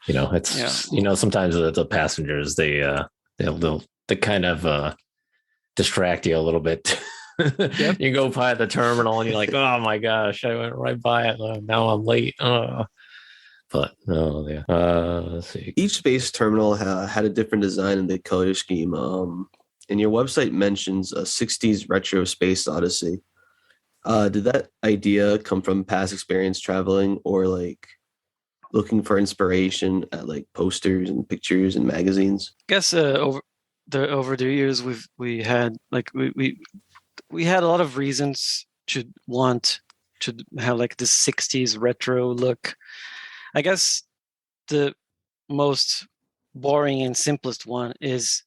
it's sometimes the passengers they'll kind of distract you a little bit. Yep. You go by the terminal and you're like, oh my gosh, I went right by it. Now I'm late. But no, yeah. Let's see. Each space terminal had a different design in the color scheme. And your website mentions a 60s retro space odyssey. Did that idea come from past experience traveling, or like looking for inspiration at like posters and pictures and magazines? I guess over the years we had a lot of reasons to want to have like this 60s retro look. I guess the most boring and simplest one is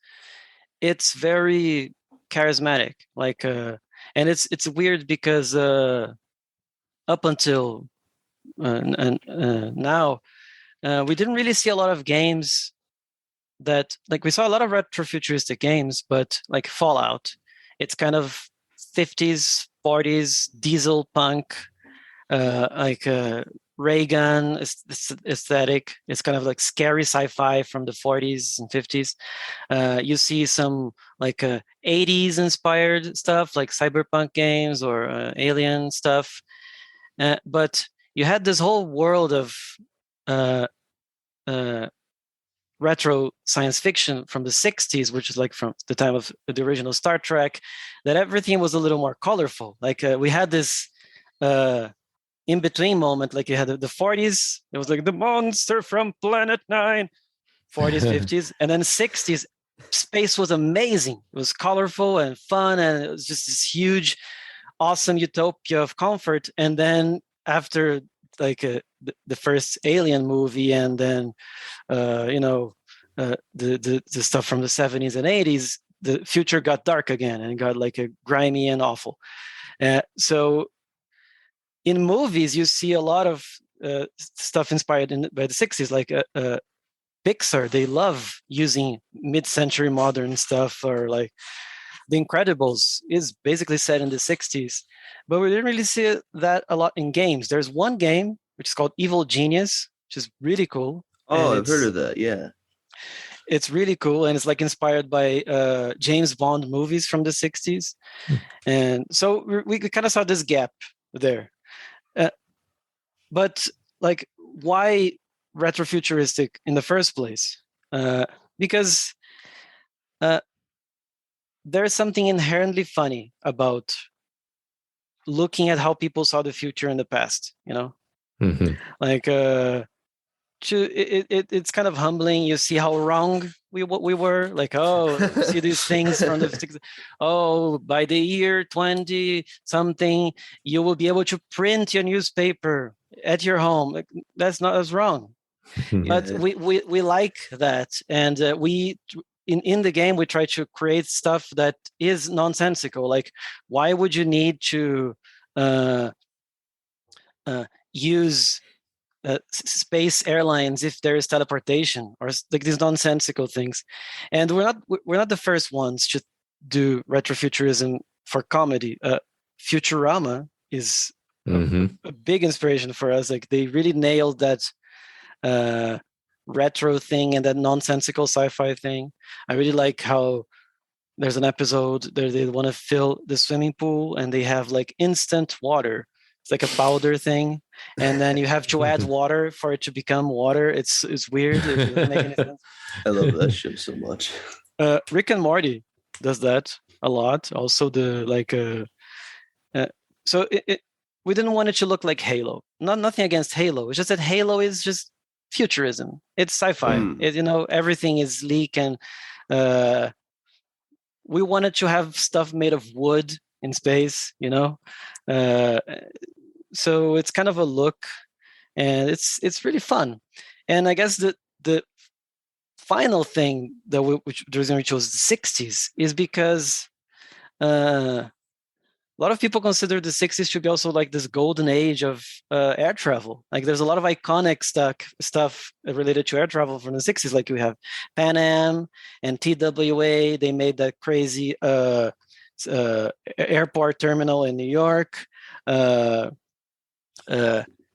it's very charismatic. Like and it's weird because up until now we didn't really see a lot of games that, like, we saw a lot of retrofuturistic games, but like Fallout, it's kind of 50s 40s diesel punk, ray gun aesthetic. It's kind of like scary sci-fi from the 40s and 50s. You see some like 80s inspired stuff like cyberpunk games or alien stuff. But you had this whole world of retro science fiction from the 60s, which is like from the time of the original Star Trek, that everything was a little more colorful. Like we had this in-between moment, like you had the 40s, it was like the monster from Planet 9, 40s, 50s, and then 60s, space was amazing. It was colorful and fun, and it was just this huge, awesome utopia of comfort. And then after like the first Alien movie, and then the stuff from the 70s and 80s, the future got dark again and got like a grimy and awful. So in movies, you see a lot of stuff inspired by the 60s, like Pixar. They love using mid-century modern stuff, or like The Incredibles is basically set in the 60s. But we didn't really see that a lot in games. There's one game, which is called Evil Genius, which is really cool. Oh, I've heard of that, yeah. It's really cool, and it's like inspired by James Bond movies from the 60s. And so we kind of saw this gap there. But like, why retrofuturistic in the first place? because there's something inherently funny about looking at how people saw the future in the past. Like it's kind of humbling. You see how wrong we were. Like, oh, see these things from the by the year 20 something, you will be able to print your newspaper at your home. Like, that's not as wrong. But we like that, and we in the game we try to create stuff that is nonsensical. Like, why would you need to use space airlines if there is teleportation, or like these nonsensical things? And we're not the first ones to do retrofuturism for comedy. Futurama is a big inspiration for us. Like, they really nailed that retro thing and that nonsensical sci-fi thing. I really like how there's an episode there they want to fill the swimming pool and they have like instant water. It's like a powder thing, and then you have to add water for it to become water. It's weird. It doesn't make any sense. I love that show so much. Rick and Morty does that a lot. Also, the like. So we didn't want it to look like Halo. Nothing against Halo. It's just that Halo is just futurism. It's sci-fi. Everything is sleek, and we wanted to have stuff made of wood in space. So it's kind of a look, and it's really fun. And I guess the final thing that which the reason we chose the 60s is because a lot of people consider the 60s to be also like this golden age of air travel. Like, there's a lot of iconic stuff related to air travel from the 60s. Like, we have Pan Am and TWA. They made that crazy airport terminal in New York.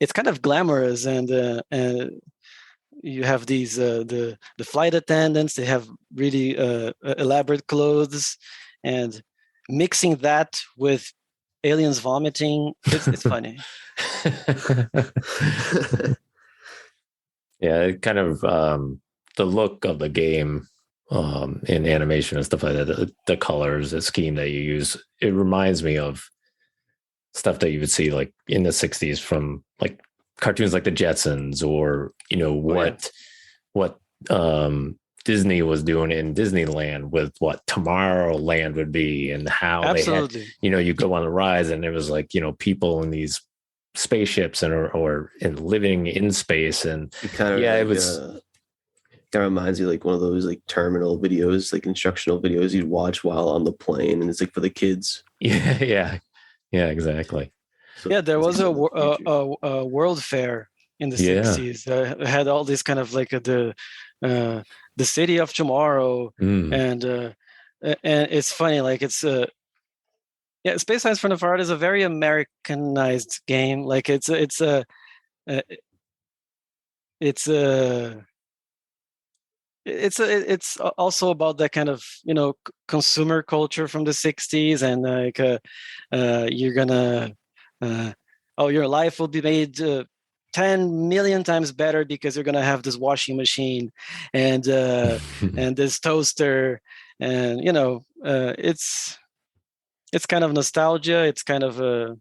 It's kind of glamorous, and you have these the flight attendants. They have really elaborate clothes, and mixing that with aliens vomiting, it's funny. Yeah, it kind of the look of the game in animation and stuff like that, the colors, the scheme that you use, it reminds me of stuff that you would see like in the 60s from like cartoons like the Jetsons, or what Disney was doing in Disneyland with what Tomorrowland would be, and how Absolutely. they had, you go on the rides and it was like, people in these spaceships or living in space, and it was. That reminds me like one of those like terminal videos, like instructional videos you'd watch while on the plane, and it's like for the kids. Yeah, exactly. So there was a World Fair in the 60s. Had all these kind of like the city of tomorrow, and it's funny. Like, it's Spacelines from the Far Out is a very Americanized game. Like, it's also about that kind of consumer culture from the 60s, and like you're gonna your life will be made 10 million times better because you're gonna have this washing machine and and this toaster, and it's kind of nostalgia. It's kind of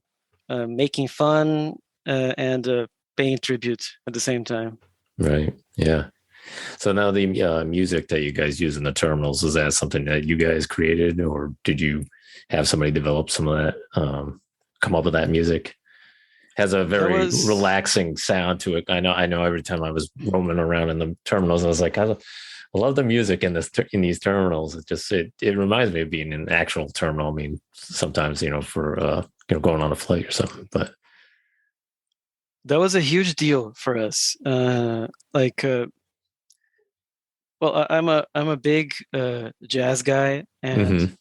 making fun and paying tribute at the same time. Right. Yeah. So now the music that you guys use in the terminals, is that something that you guys created, or did you have somebody develop some of that, come up with that music? Has a very relaxing sound to it. I know every time I was roaming around in the terminals, I was like, I love the music in these terminals. It reminds me of being in an actual terminal. I mean, sometimes, for, going on a flight or something, but. That was a huge deal for us. Well, I'm a big jazz guy, and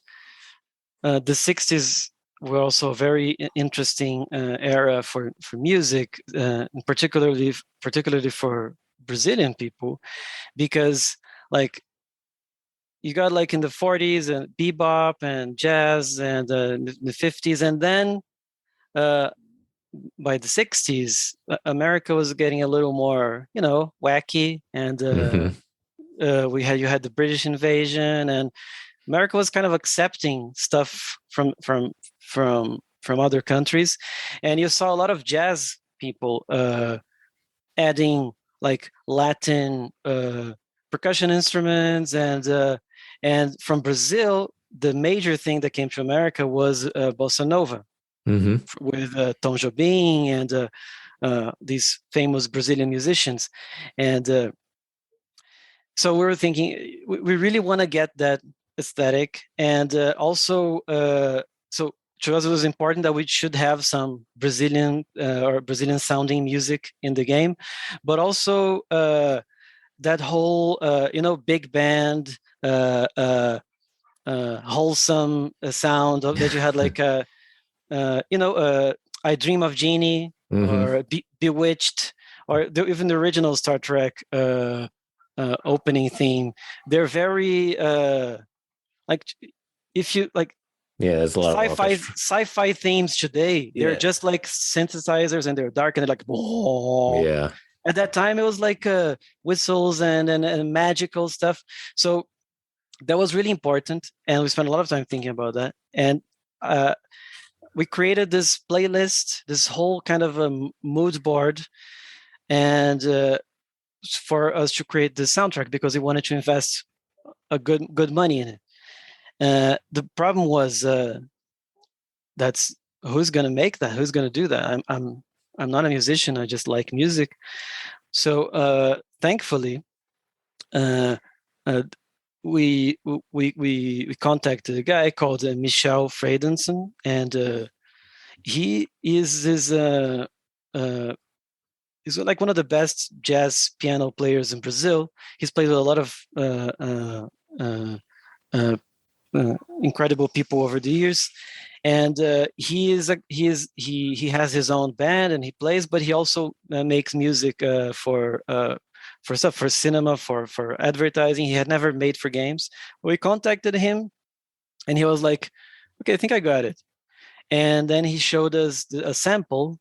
the 60s were also a very interesting era for music, particularly for Brazilian people, because like you got like in the 40s and bebop and jazz, and the 50s, and then by the 60s, America was getting a little more, wacky and you had the British invasion, and America was kind of accepting stuff from other countries, and you saw a lot of jazz people adding like Latin percussion instruments, and from Brazil, the major thing that came to America was bossa nova with Tom Jobim and these famous Brazilian musicians, and so we were thinking we really want to get that aesthetic, and also so to us it was important that we should have some Brazilian or Brazilian sounding music in the game, but also that whole big band wholesome sound that you had, like I Dream of Jeannie or Bewitched, or even the original Star Trek opening theme. They're very like, if you like, there's a lot of sci-fi themes today. They're just like synthesizers, and they're dark, and they're like, whoa. Yeah. At that time, it was like whistles and magical stuff. So that was really important, and we spent a lot of time thinking about that. And we created this playlist, this whole kind of a mood board, and for us to create the soundtrack, because we wanted to invest a good money in it. The problem was that's who's going to make that? Who's going to do that? I'm not a musician. I just like music. So thankfully, we contacted a guy called Michel Friedensen, and he is he's like one of the best jazz piano players in Brazil. He's played with a lot of incredible people over the years, and he has his own band and he plays, but he also makes music for stuff, for cinema, for advertising. He had never made for games. We contacted him, and he was like, "Okay, I think I got it." And then he showed us a sample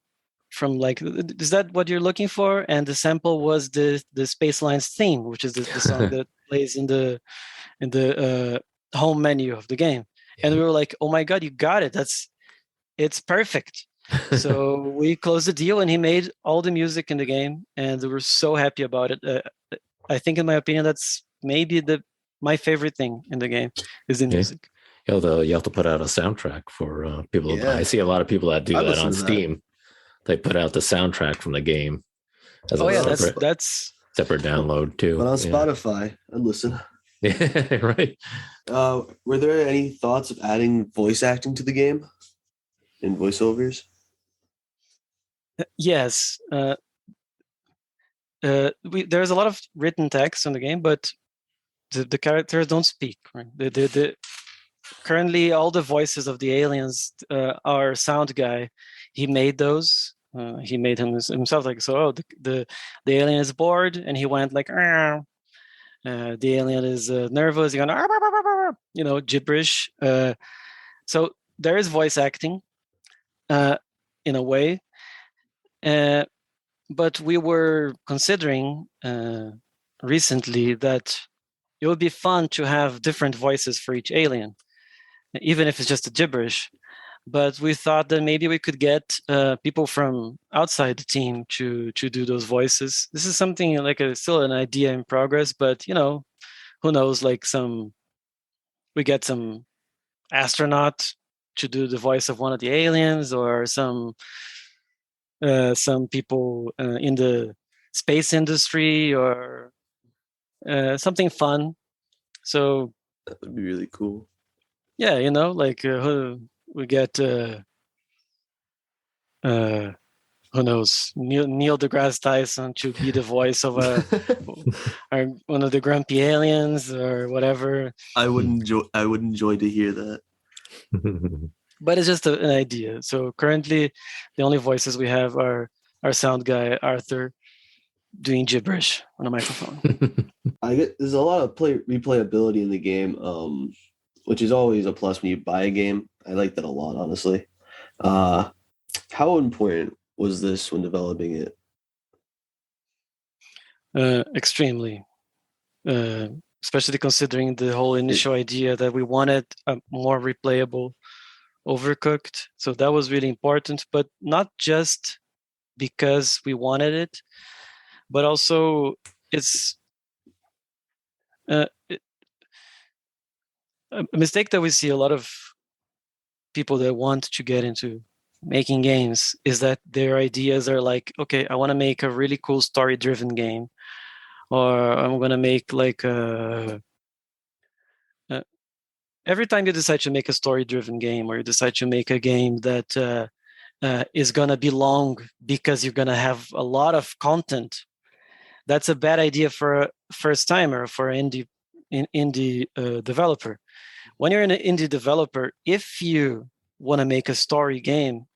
from, like, is that what you're looking for? And the sample was the Spacelines theme, which is the song that plays in the home menu of the game. And we were like, oh my god, you got it, it's perfect. So we closed the deal, and he made all the music in the game, and we were so happy about it. I think, in my opinion, that's maybe my favorite thing in the game is the music. You have to put out a soundtrack for people to buy. I see a lot of people that do that on Steam. They put out the soundtrack from the game as that's separate download too. But on Spotify, I listen. Yeah, right. Were there any thoughts of adding voice acting to the game and voiceovers? Yes. There's a lot of written text in the game, but the characters don't speak. Right? Currently, all the voices of the aliens, our sound guy, he made those. He made himself, like, so. The alien is bored, and he went like, the alien is nervous. He going, gibberish. So there is voice acting, in a way, but we were considering recently that it would be fun to have different voices for each alien, even if it's just a gibberish. But we thought that maybe we could get people from outside the team to do those voices. This is something like still an idea in progress, but who knows? Like we get some astronaut to do the voice of one of the aliens, or some people in the space industry, or something fun. So that would be really cool. Yeah, like we get who knows, Neil deGrasse Tyson to be the voice of one of the grumpy aliens or whatever. I would enjoy to hear that. But it's just an idea. So currently, the only voices we have are our sound guy Arthur doing gibberish on a microphone. There's a lot of replayability in the game, which is always a plus when you buy a game. I like that a lot, honestly. How important was this when developing it? Extremely. especially considering the whole initial idea that we wanted a more replayable Overcooked. So that was really important, but not just because we wanted it, but also it's a mistake that we see a lot of people that want to get into making games is that their ideas are like, okay, I want to make a really cool story-driven game, or I'm going to make like every time you decide to make a story-driven game, or you decide to make a game that is going to be long because you're going to have a lot of content, that's a bad idea for a first timer, for an indie developer. When you're an indie developer, if you want to make a story game,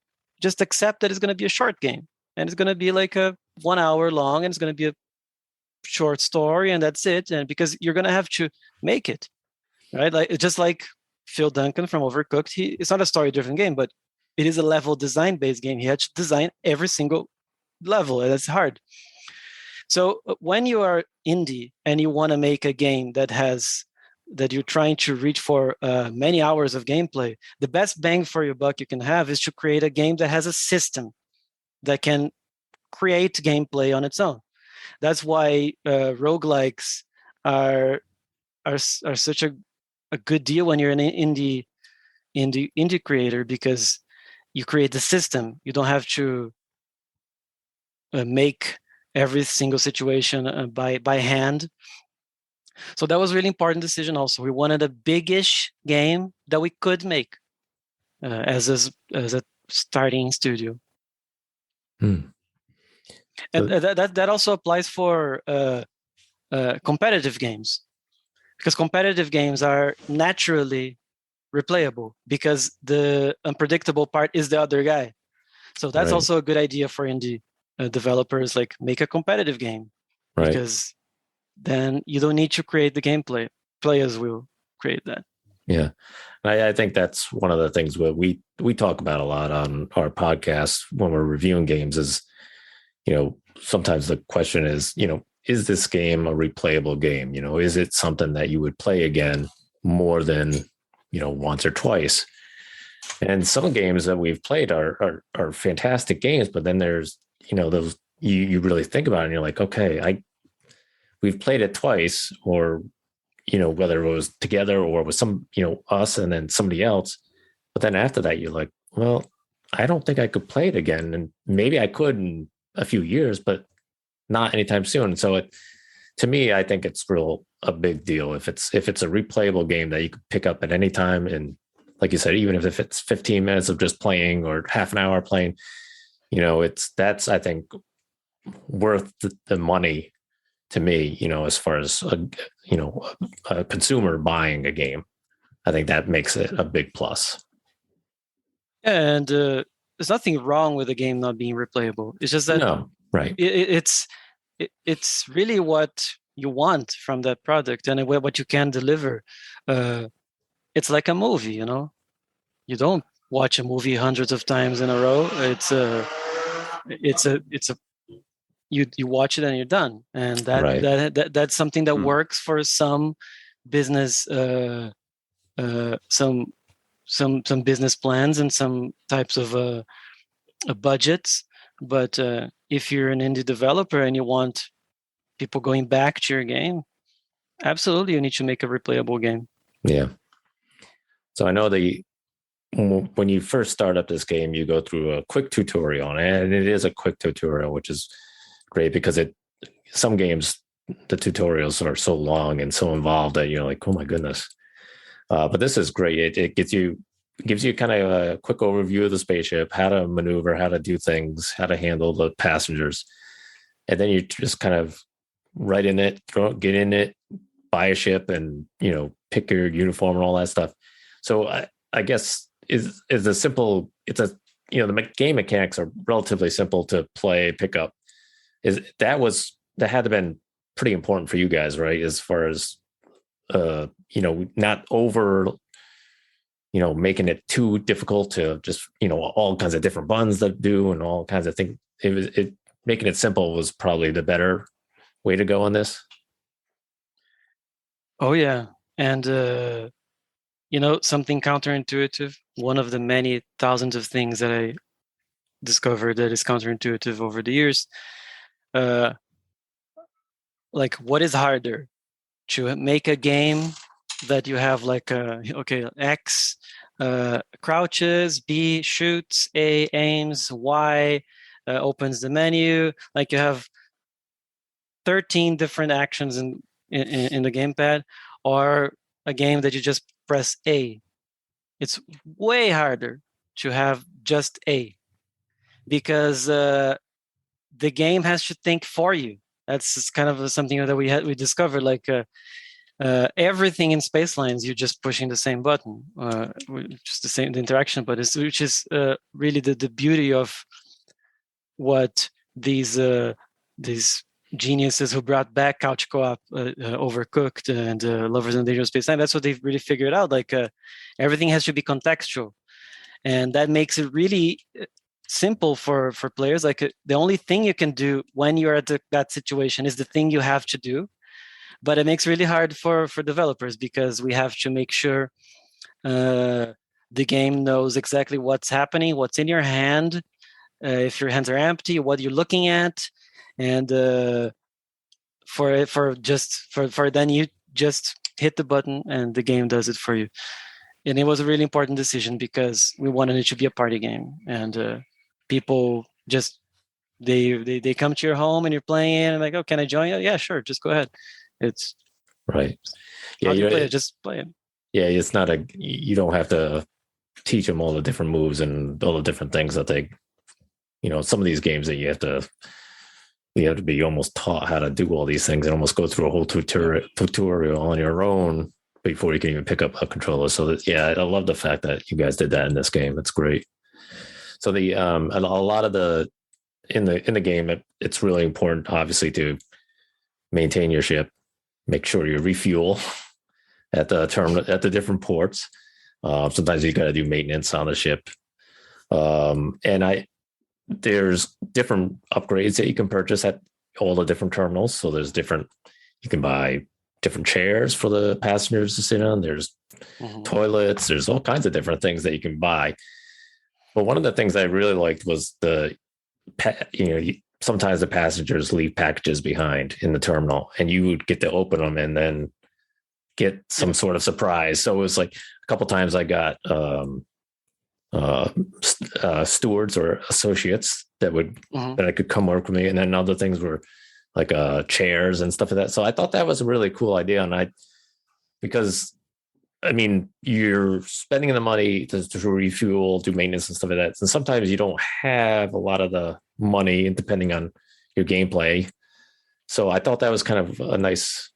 just accept that it's going to be a short game, and it's going to be like a 1 hour long, and it's going to be a short story, and that's it. And because you're going to have to make it, right? Like just like Phil Duncan from Overcooked, it's not a story-driven game, but it is a level design-based game. He had to design every single level, and that's hard. So when you are indie and you want to make a game that you're trying to reach for many hours of gameplay, the best bang for your buck you can have is to create a game that has a system that can create gameplay on its own. That's why roguelikes are such a good deal when you're an indie creator, because you create the system. You don't have to make every single situation by hand. So that was a really important decision also. We wanted a big-ish game that we could make as a starting studio. And that also applies for competitive games, because competitive games are naturally replayable because the unpredictable part is the other guy. So that's also a good idea for indie developers, like make a competitive game, because then you don't need to create the gameplay. Players will create that. Yeah. I think that's one of the things that we talk about a lot on our podcast when we're reviewing games is, sometimes the question is, is this game a replayable game? Is it something that you would play again more than, once or twice? And some games that we've played are fantastic games, but then there's, those you really think about it and you're like, okay, we've played it twice, or, whether it was together or with some, us and then somebody else. But then after that, you're like, well, I don't think I could play it again. And maybe I could in a few years, but not anytime soon. So to me, I think it's a big deal if it's a replayable game that you could pick up at any time. And like you said, even if it's 15 minutes of just playing or half an hour playing, that's, I think, worth the money to me, as far as a consumer buying a game. I think that makes it a big plus. And there's nothing wrong with a game not being replayable. It's just that it's really what you want from that product and what you can deliver. It's like a movie, you don't watch a movie hundreds of times in a row. You watch it and you're done, and that's something that works for some business, some business plans and some types of budgets. But if you're an indie developer and you want people going back to your game, absolutely, you need to make a replayable game. Yeah. So I know when you first start up this game, you go through a quick tutorial, and it is a quick tutorial, which is great because some games, the tutorials are so long and so involved that you're like, oh my goodness. But this is great. It gives you kind of a quick overview of the spaceship, how to maneuver, how to do things, how to handle the passengers. And then you just kind of get in it, buy a ship and, pick your uniform and all that stuff. So I guess the game mechanics are relatively simple to play, pick up. That had to been pretty important for you guys, right? As far as, not over, making it too difficult to just, all kinds of different buttons that do and all kinds of things. Making it simple was probably the better way to go on this. Oh yeah, and something counterintuitive. One of the many thousands of things that I discovered that is counterintuitive over the years. Like, what is harder, to make a game that you have like X crouches, B shoots, A aims, Y opens the menu. Like, you have 13 different actions in the gamepad, or a game that you just press A. It's way harder to have just A, because the game has to think for you. That's kind of something that we discovered. Like, everything in Spacelines, you're just pushing the same button, just the interaction button, which is really the beauty of what these geniuses who brought back couch co-op, Overcooked, and Lovers in Dangerous Space-Time. That's what they've really figured out. Like, everything has to be contextual, and that makes it really simple for players. Like, the only thing you can do when you're at that situation is the thing you have to do. But it makes it really hard for developers, because we have to make sure the game knows exactly what's happening, what's in your hand, if your hands are empty, what you're looking at, and for then you just hit the button and the game does it for you. And it was a really important decision, because we wanted it to be a party game, and people just they come to your home and you're playing it, and like, oh, can I join you? Yeah, sure, just go ahead. It's Right. Yeah, how do you play it? Just play it. Yeah, it's not you don't have to teach them all the different moves and all the different things that they, some of these games that you have to be almost taught how to do all these things and almost go through a whole tutorial on your own before you can even pick up a controller. So I love the fact that you guys did that in this game. It's great. So a lot of in the game, it's really important, obviously, to maintain your ship, make sure you refuel at the different ports. Sometimes you got to do maintenance on the ship, and there's different upgrades that you can purchase at all the different terminals. So you can buy different chairs for the passengers to sit on. There's toilets. There's all kinds of different things that you can buy. But one of the things I really liked was sometimes the passengers leave packages behind in the terminal, and you would get to open them and then get some sort of surprise. So it was like a couple times I got stewards or associates that I could come work with me, and then other things were like chairs and stuff like that. So I thought that was a really cool idea, because you're spending the money to refuel, do maintenance and stuff like that, and sometimes you don't have a lot of the money, depending on your gameplay. So I thought that was kind of a nice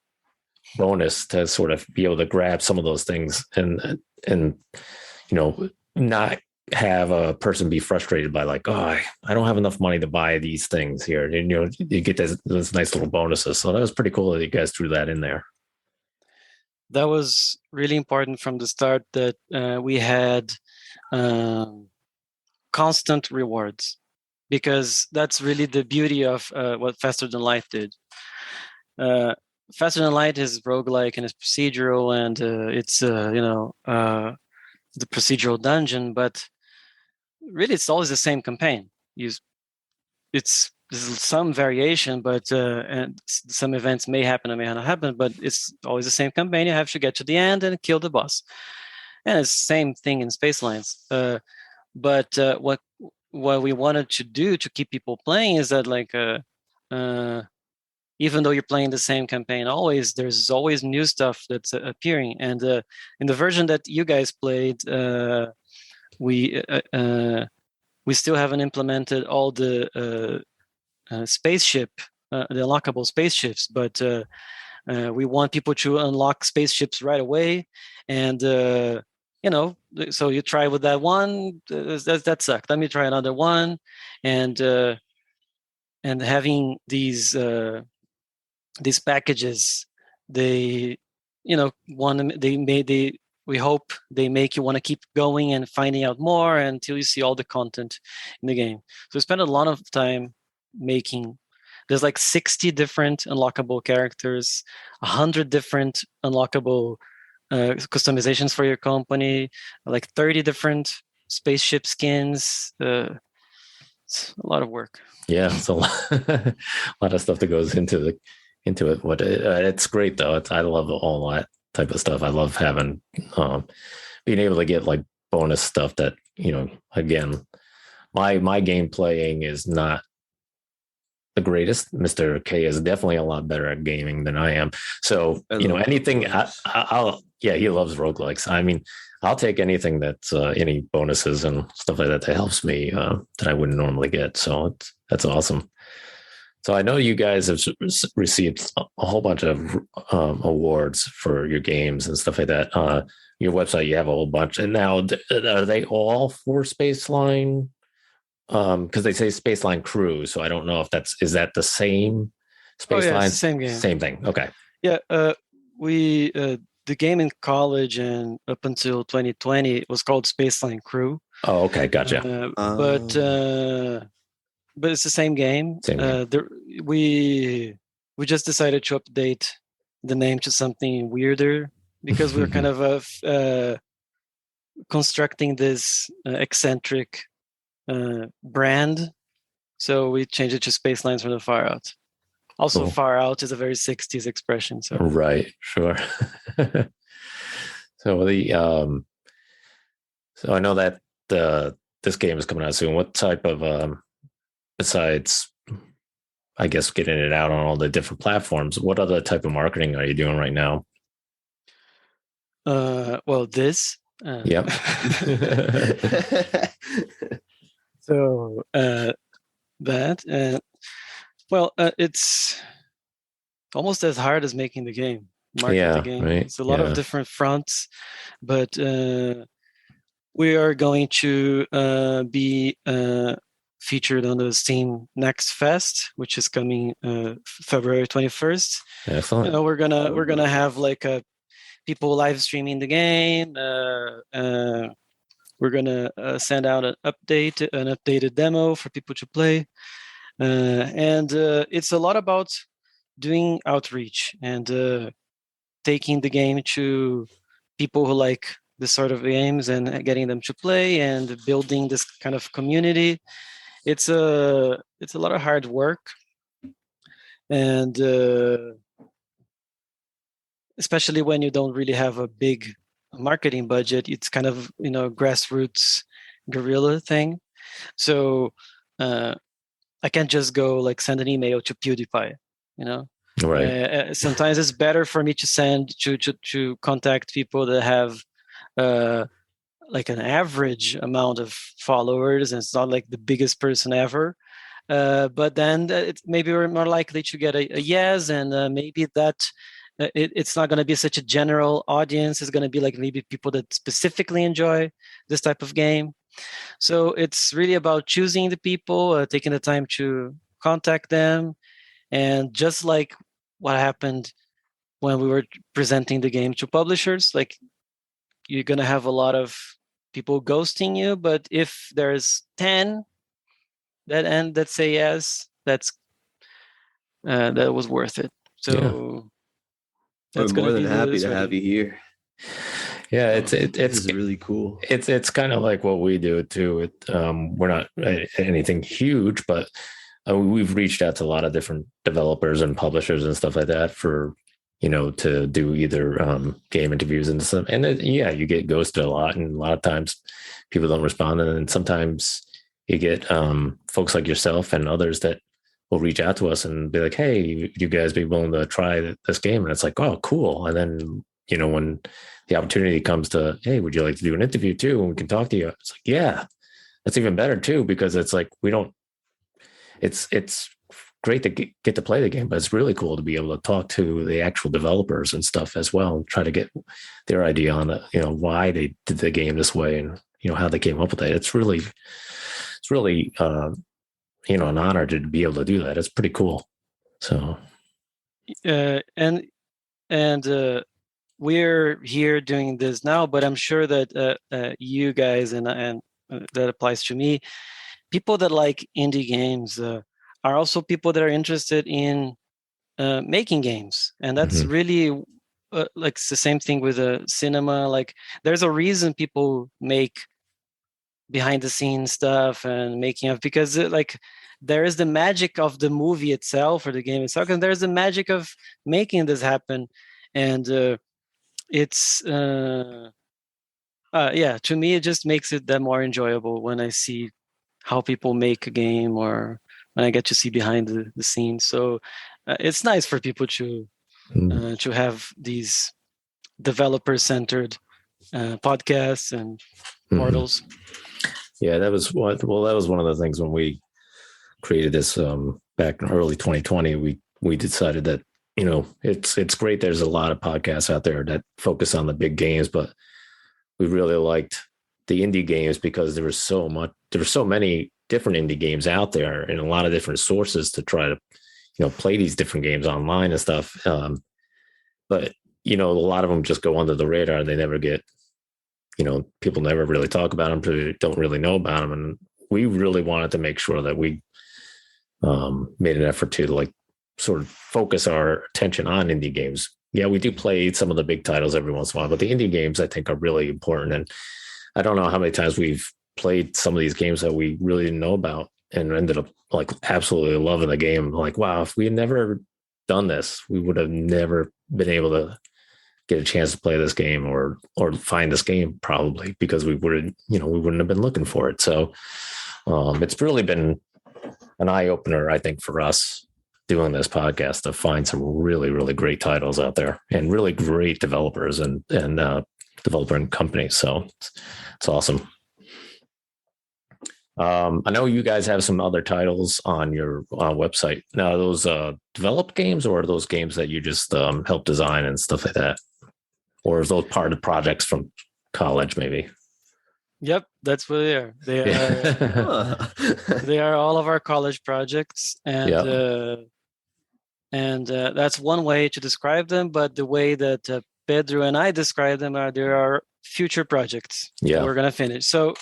bonus to sort of be able to grab some of those things and not have a person be frustrated by like, oh, I don't have enough money to buy these things here. And, you get those nice little bonuses. So that was pretty cool that you guys threw that in there. That was really important from the start, that we had constant rewards, because that's really the beauty of what Faster Than Light did. Faster Than Light is roguelike and it's procedural, and it's the procedural dungeon, but really it's always the same campaign. There's some variation, but and some events may happen or may not happen, but it's always the same campaign. You have to get to the end and kill the boss, and it's the same thing in Spacelines. But what we wanted to do to keep people playing is that, like, even though you're playing the same campaign always, there's always new stuff that's appearing. And in the version that you guys played, we still haven't implemented all the spaceship, the unlockable spaceships, but we want people to unlock spaceships right away. And so you try with that one, that sucked. Let me try another one, and having these packages, we hope they make you want to keep going and finding out more until you see all the content in the game. So we spend a lot of time making there's like 60 different unlockable characters, 100 different unlockable customizations for your company, like 30 different spaceship skins. It's a lot of work. Yeah, it's a lot, a lot of stuff that goes into it. What it's great though. I love all that type of stuff. I love having being able to get like bonus stuff that again, my game playing is not the greatest. Mr. K is definitely a lot better at gaming than I am. So anything I'll he loves roguelikes. I mean, I'll take anything that's any bonuses and stuff like that helps me that I wouldn't normally get. So that's awesome. So I know you guys have received a whole bunch of awards for your games and stuff like that. Your website, you have a whole bunch. And now, are they all for Spaceline? Because they say Spaceline Crew, so I don't know if is that the same Spaceline? Same game. Same thing. Okay. Yeah, we the game in college and up until 2020 was called Spaceline Crew. Oh, okay, gotcha. But it's the same game. Same game. We just decided to update the name to something weirder because we were kind of constructing this eccentric brand. So we changed it to Spacelines from the Far Out. Also, Cool. Far Out is a very 60s expression. So Right, sure. So so I know that this game is coming out soon. What type of besides, I guess, getting it out on all the different platforms, what other type of marketing are you doing right now? well, this. Yep. So that. Well, it's almost as hard as making the game. Market the game. Right. It's a lot of different fronts, but we are going to be featured on the Steam Next Fest, which is coming February 21st. Excellent. We're gonna have like people live streaming the game. We're gonna send out an updated demo for people to play. And it's a lot about doing outreach and taking the game to people who like this sort of games and getting them to play and building this kind of community. It's a lot of hard work, and especially when you don't really have a big marketing budget, it's kind of grassroots guerrilla thing. So I can't just go like send an email to PewDiePie, Right. Sometimes it's better for me to send to contact people that have like an average amount of followers, and it's not like the biggest person ever. But then maybe we're more likely to get a yes, and maybe that it's not going to be such a general audience. It's going to be like maybe people that specifically enjoy this type of game. So it's really about choosing the people, taking the time to contact them. And just like what happened when we were presenting the game to publishers, like you're going to have a lot of people ghosting you. But if there's 10 that say yes, that was worth it. So I'm more than happy to have you here. Yeah, it's really cool. It's kind of like what we do too. We're not anything huge, but we've reached out to a lot of different developers and publishers and stuff like that for to do either game interviews and stuff. And you get ghosted a lot, and a lot of times people don't respond. And then sometimes you get folks like yourself and others that will reach out to us and be like, "Hey, you guys be willing to try this game?" And it's like, "Oh, cool!" And then when the opportunity comes to, "Hey, would you like to do an interview too? And we can talk to you." It's like, yeah, that's even better too, because it's like it's great to get to play the game, but it's really cool to be able to talk to the actual developers and stuff as well, and try to get their idea on it, why they did the game this way and how they came up with it. It's really an honor to be able to do that. It's pretty cool. So and we're here doing this now, but I'm sure that you guys and that applies to me, people that like indie games are also people that are interested in making games, and that's really like it's the same thing with the cinema. Like there's a reason people make behind the scenes stuff and making of, because like there is the magic of the movie itself or the game itself, and there's the magic of making this happen. And it's yeah, to me it just makes it that more enjoyable when I see how people make a game, or when I get to see behind the scenes. So it's nice for people to have these developer centered podcasts and portals. Yeah, that was that was one of the things when we created this back in early 2020. We decided that, you know, it's great. There's a lot of podcasts out there that focus on the big games, but we really liked the indie games because there were so many different indie games out there and a lot of different sources to try to, you know, play these different games online and stuff. But, you know, a lot of them just go under the radar. They never get, you know, people never really talk about them, so don't really know about them. And we really wanted to make sure that we made an effort to like sort of focus our attention on indie games. Yeah, we do play some of the big titles every once in a while, but the indie games I think are really important. And I don't know how many times we've played some of these games that we really didn't know about and ended up like absolutely loving the game. Like, wow, if we had never done this, we would have never been able to get a chance to play this game or find this game, probably, because we wouldn't have been looking for it. So it's really been an eye opener, I think, for us doing this podcast to find some really, really great titles out there and really great developers and developer and companies. So it's awesome. I know you guys have some other titles on your website. Now, are those developed games, or are those games that you just help design and stuff like that? Or is those part of projects from college, maybe? Yep, that's what they are. They are all of our college projects, and that's one way to describe them. But the way that Pedro and I describe them there are future projects. Yeah, we're gonna finish. So,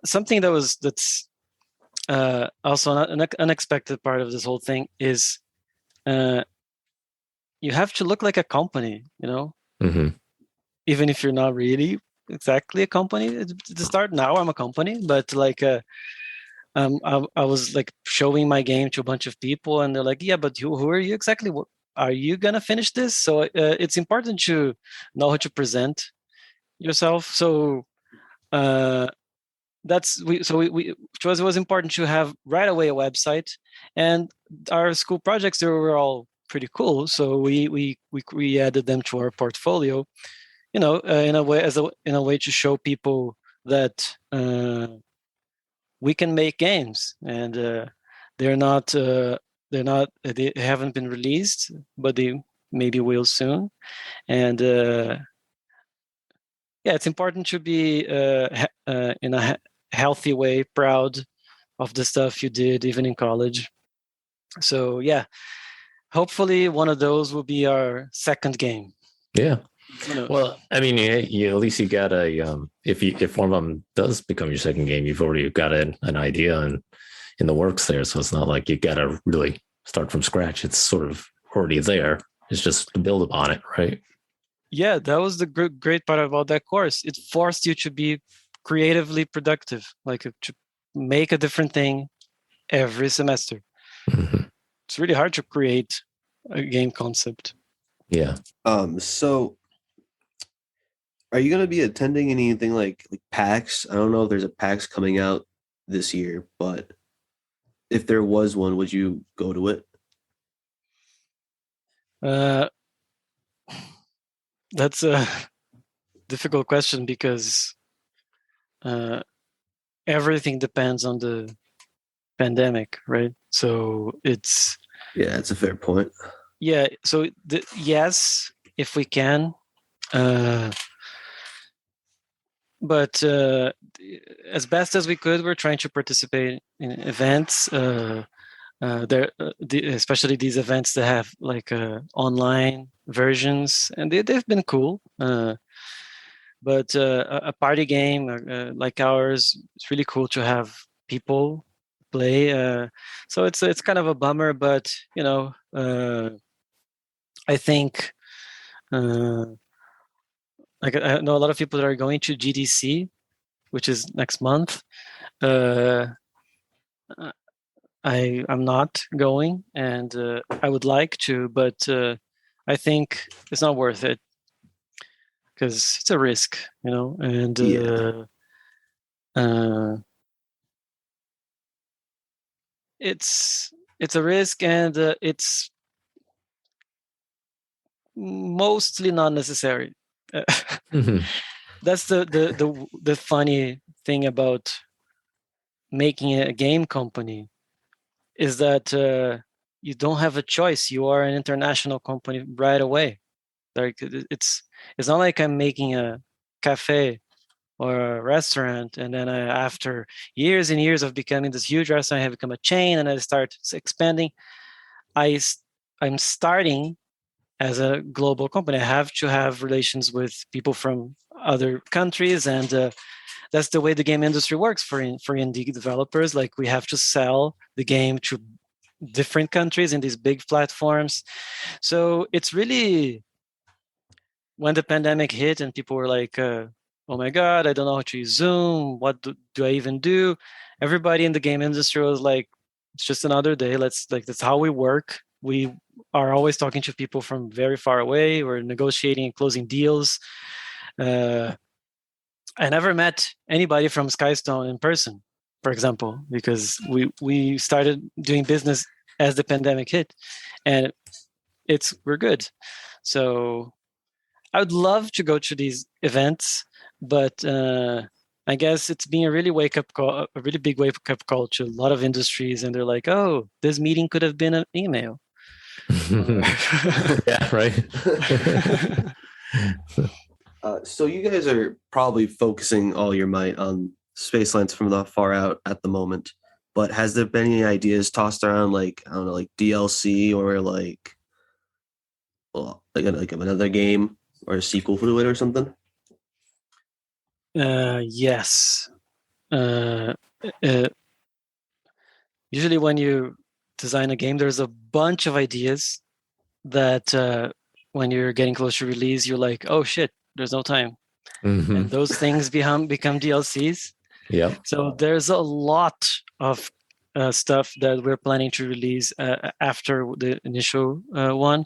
something that's also an unexpected part of this whole thing is you have to look like a company, you know, even if you're not really exactly a company to start. Now I'm a company, but like I was like showing my game to a bunch of people, and they're like, yeah, but who are you exactly? Are you gonna finish this? So it's important to know how to present yourself. So to us it was important to have right away a website, and our school projects, they were all pretty cool. So we added them to our portfolio, you know, in a way to show people that we can make games, and they haven't been released, but they maybe will soon. And it's important to be in a healthy way proud of the stuff you did even in college. So yeah, hopefully one of those will be our second game. Yeah. Well, I mean, you at least you got a if one of them does become your second game, you've already got an idea and in the works there. So it's not like you got to really start from scratch. It's sort of already there. It's just to build upon it, right? Yeah, that was the great part about that course. It forced you to be creatively productive, like to make a different thing every semester. It's really hard to create a game concept. Yeah. So are you going to be attending anything like PAX? I don't know if there's a PAX coming out this year, but if there was one, would you go to it? That's a difficult question because everything depends on the pandemic, right? So it's... Yeah, that's a fair point. Yeah, so yes, if we can. But as best as we could, we're trying to participate in events. Especially these events that have like online versions, and they've been cool. But a party game like ours, it's really cool to have people play. So it's kind of a bummer, but I think like I know a lot of people that are going to GDC, which is next month. I'm not going, and I would like to, but I think it's not worth it because it's a risk, and it's a risk, and it's mostly not necessary. That's the funny thing about making a game company is that you don't have a choice. You are an international company right away. Like it's not like I'm making a cafe or a restaurant, and then after years and years of becoming this huge restaurant, I have become a chain, and I start expanding. I'm starting as a global company. I have to have relations with people from other countries, and that's the way the game industry works for indie developers. Like we have to sell the game to different countries in these big platforms. So it's really, when the pandemic hit and people were like, oh my God, I don't know how to use Zoom. What do I even do? Everybody in the game industry was like, it's just another day. That's how we work. We are always talking to people from very far away. We're negotiating and closing deals. I never met anybody from Skystone in person, for example, because we started doing business as the pandemic hit, and we're good. So I would love to go to these events, but I guess it's been a really big wake up call to a lot of industries, and they're like, "Oh, this meeting could have been an email." Yeah, right. So you guys are probably focusing all your might on Spacelines from the far out at the moment, but has there been any ideas tossed around, like, I don't know, like DLC or like another game or a sequel to it or something? Yes. Usually when you design a game, there's a bunch of ideas that when you're getting close to release, you're like, oh shit, there's no time. And those things become DLCs. Yeah. So there's a lot of stuff that we're planning to release after the initial one.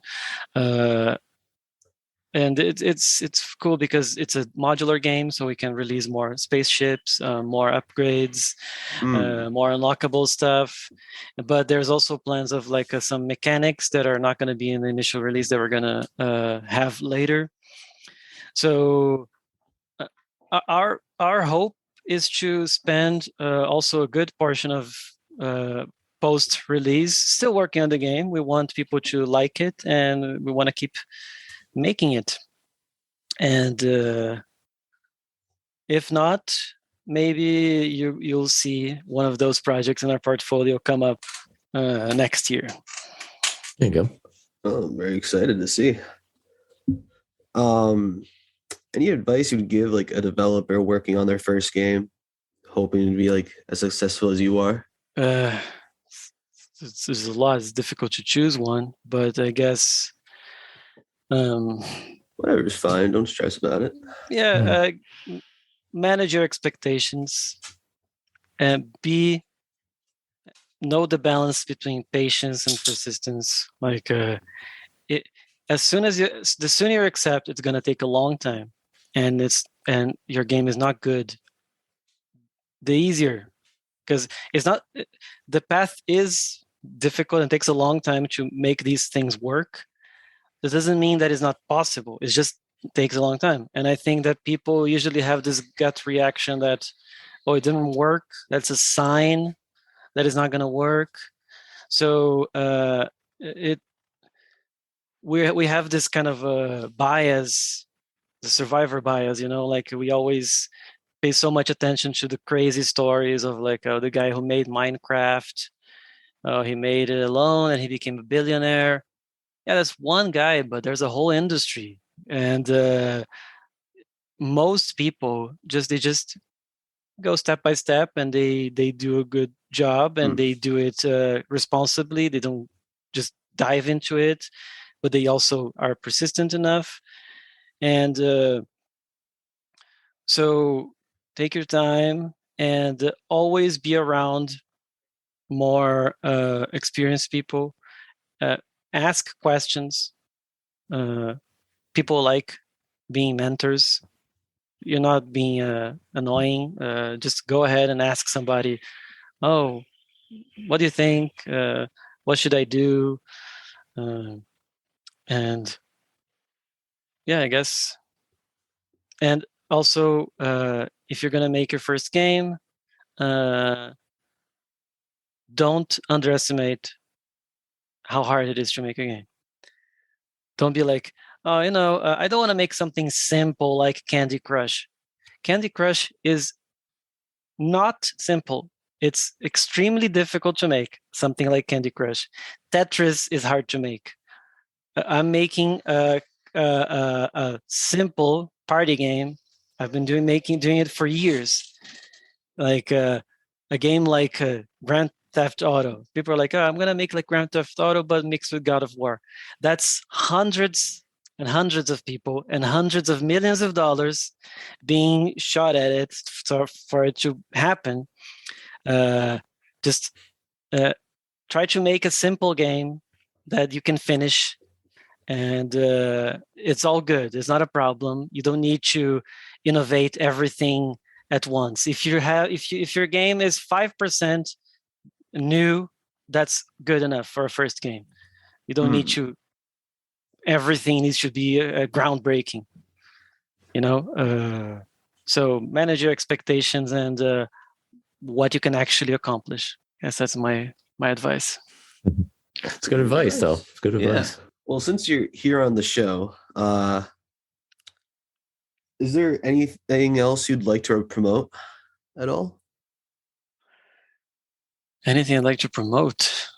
And it's cool because it's a modular game, so we can release more spaceships, more upgrades, more unlockable stuff. But there's also plans of like some mechanics that are not going to be in the initial release that we're going to have later. So our hope is to spend also a good portion of post-release still working on the game. We want people to like it, and we want to keep making it. And if not, maybe you'll see one of those projects in our portfolio come up next year. There you go. Oh, I'm very excited to see. Any advice you'd give like a developer working on their first game, hoping to be like as successful as you are? There's a lot. It's difficult to choose one, but I guess Whatever's fine. Don't stress about it. Yeah, manage your expectations and know the balance between patience and persistence. Like the sooner you accept it's going to take a long time, and your game is not good, the easier, because it's not, the path is difficult and takes a long time to make these things work. This doesn't mean that it's not possible. It just takes a long time. And I think that people usually have this gut reaction that, oh, it didn't work. That's a sign that it's not going to work. So we have this kind of bias, the survivor bias, like we always pay so much attention to the crazy stories of like the guy who made Minecraft. He made it alone and he became a billionaire. Yeah, that's one guy, but there's a whole industry. And most people go step by step, and they do a good job, and they do it responsibly. They don't just dive into it, but they also are persistent enough. And so take your time and always be around more experienced people. Ask questions. People like being mentors. You're not being annoying. Just go ahead and ask somebody, oh, what do you think? What should I do? And yeah, I guess. And also, if you're going to make your first game, don't underestimate how hard it is to make a game. Don't be like, oh, I don't want to make something simple like Candy Crush. Candy Crush is not simple. It's extremely difficult to make something like Candy Crush. Tetris is hard to make. I'm making a simple party game. I've been doing it for years. Like a game like Grand Theft Auto. People are like, oh, I'm gonna make like Grand Theft Auto, but mixed with God of War. That's hundreds and hundreds of people and hundreds of millions of dollars being shot at it for it to happen. Just try to make a simple game that you can finish, and it's all good. It's not a problem. You don't need to innovate everything at once. If your game is 5% new, that's good enough for a first game. You don't need to. Everything needs to be groundbreaking. So manage your expectations and what you can actually accomplish. Yes, that's my advice. It's good advice, though. It's good advice. Well, since you're here on the show, is there anything else you'd like to promote at all? Anything I'd like to promote?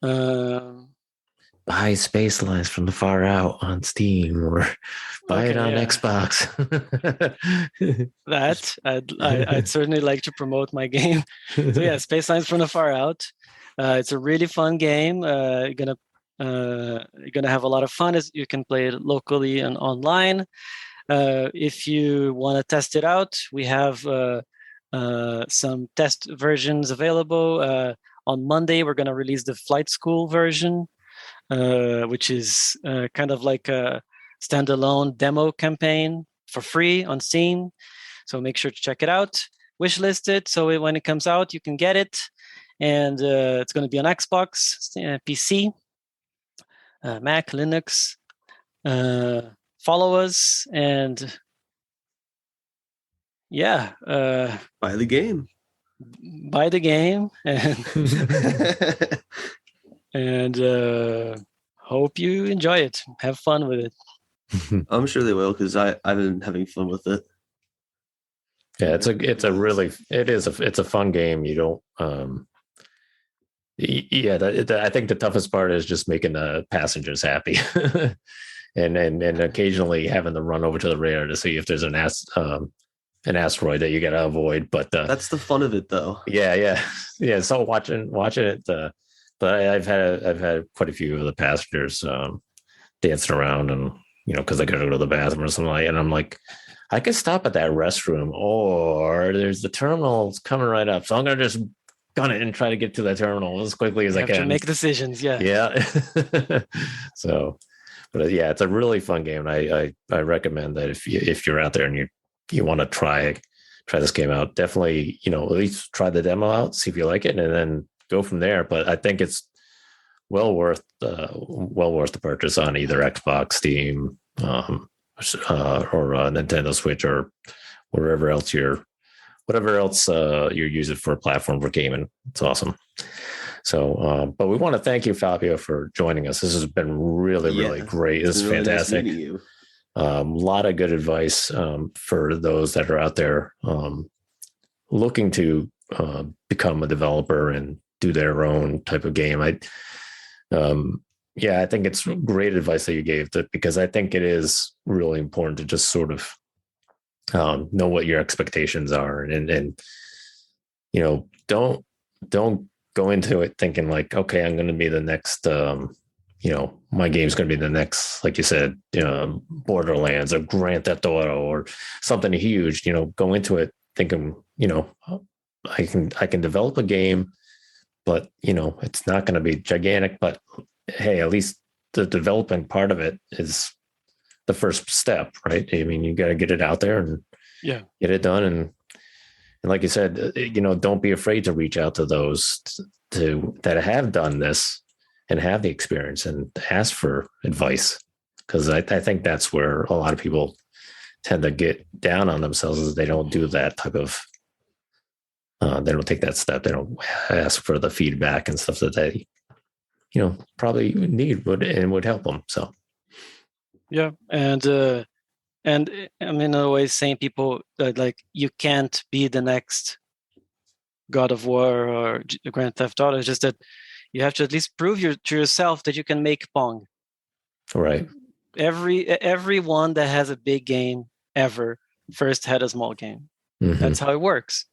Buy Spacelines from the Far Out on Steam, or buy it on Xbox. That I'd certainly like to promote my game. So yeah, Spacelines from the Far Out. It's a really fun game. You're gonna have a lot of fun. As you can play it locally and online. If you want to test it out, we have some test versions available. On Monday, we're going to release the flight school version, which is kind of like a standalone demo campaign for free on Steam. So make sure to check it out. Wishlist it so when it comes out, you can get it. And it's going to be on Xbox, PC, Mac, Linux. Follow us and buy the game. Buy the game and hope you enjoy it. Have fun with it. I'm sure they will, because I've been having fun with it. Yeah, it's a fun game. You don't I think the toughest part is just making the passengers happy. and occasionally having to run over to the radar to see if there's an asteroid that you got to avoid. But that's the fun of it, though. Yeah. So watching it, but I've had quite a few of the passengers dancing around, and because I got to go to the bathroom or something like, and I'm like, I could stop at that restroom, or there's the terminals coming right up, so I'm gonna just gun it and try to get to the terminal as quickly as I can. To make decisions, yeah. So. But yeah, it's a really fun game. And I recommend that if you're out there and you want to try this game out, definitely at least try the demo out, see if you like it, and then go from there. But I think it's well worth the purchase on either Xbox, Steam, or Nintendo Switch, or whatever else you're using for a platform for gaming. It's awesome. So, but we want to thank you, Fabio, for joining us. This has been really great. This is really fantastic. Nice meeting you. A lot of good advice for those that are out there looking to become a developer and do their own type of game. I think it's great advice that you gave, because I think it is really important to just sort of know what your expectations are, and you know, don't go into it thinking like, okay, I'm going to be the next, you know, my game's going to be the next, like you said, Borderlands or Grand Theft Auto or something huge. You know, go into it thinking, you know, I can develop a game, but you know, it's not going to be gigantic. But hey, at least the development part of it is the first step, right? I mean, you got to get it out there and get it done. And like you said, you know, don't be afraid to reach out to those that have done this and have the experience and ask for advice. Because I think that's where a lot of people tend to get down on themselves, is they don't do that type of, they don't take that step. They don't ask for the feedback and stuff that they, you know, probably need would help them. So. Yeah. And I'm in a way saying people that like, you can't be the next God of War or Grand Theft Auto. It's just that you have to at least prove to yourself that you can make Pong. Right. Everyone that has a big game ever first had a small game. Mm-hmm. That's how it works.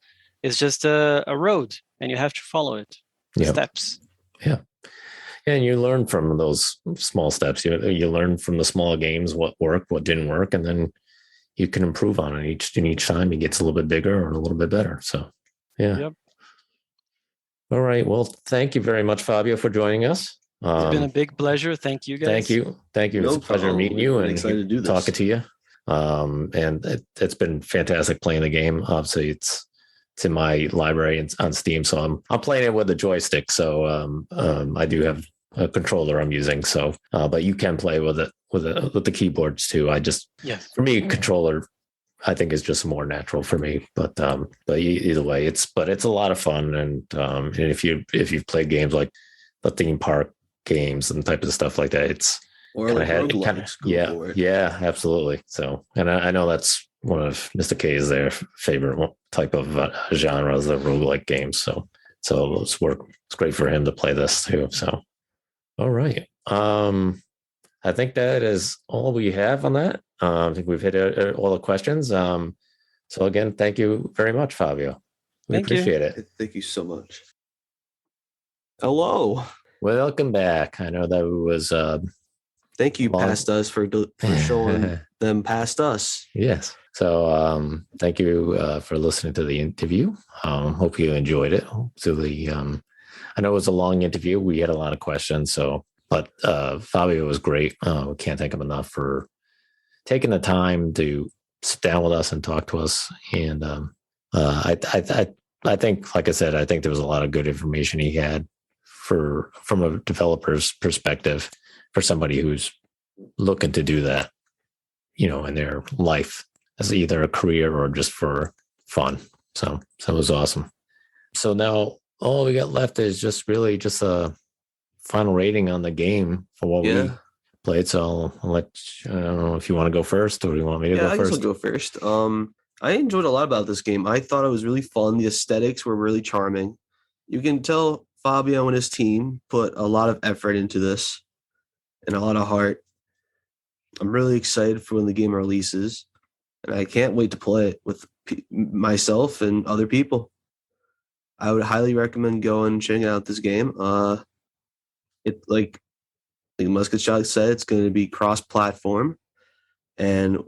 It's just a road, and you have to follow it. Steps. Yeah. And you learn from those small steps. You learn from the small games what worked, what didn't work, and then you can improve on it each time. It gets a little bit bigger or a little bit better. So, yeah. Yep. All right. Well, thank you very much, Fabio, for joining us. It's been a big pleasure. Thank you, guys. Thank you. It's a pleasure meeting you and excited to do this. Talking to you. And it's been fantastic playing the game. Obviously, it's in my library and on Steam, so I'm playing it with a joystick. So I do have a controller I'm using. So, but you can play with it with the keyboards too. For me, controller I think is just more natural for me. But either way, it's a lot of fun. And if you've played games like the theme park games and type of stuff like that, it's yeah, absolutely. So, and I know that's one of Mr. K's their favorite type of genres, the roguelike games. So it's great for him to play this too. So, all right. I think that is all we have on that. I think we've hit all the questions. So again, thank you very much, Fabio. We appreciate it. Thank you so much. Hello. Welcome back. I know that was. Thank you, past us, for showing them past us. Yes. So thank you for listening to the interview. Hope you enjoyed it. Hopefully, I know it was a long interview. We had a lot of questions. But Fabio was great. We can't thank him enough for taking the time to sit down with us and talk to us. And I think, like I said, I think there was a lot of good information he had from a developer's perspective for somebody who's looking to do that, in their life as either a career or just for fun. So it was awesome. So now all we got left is just a final rating on the game for what we played. So I'll let I don't know if you want to go first or do you want me to go first? I guess I'll go first. I enjoyed a lot about this game. I thought it was really fun. The aesthetics were really charming. You can tell Fabio and his team put a lot of effort into this and a lot of heart. I'm really excited for when the game releases, and I can't wait to play it with myself and other people. I would highly recommend going and checking out this game. It like Musketshot said, it's going to be cross-platform, and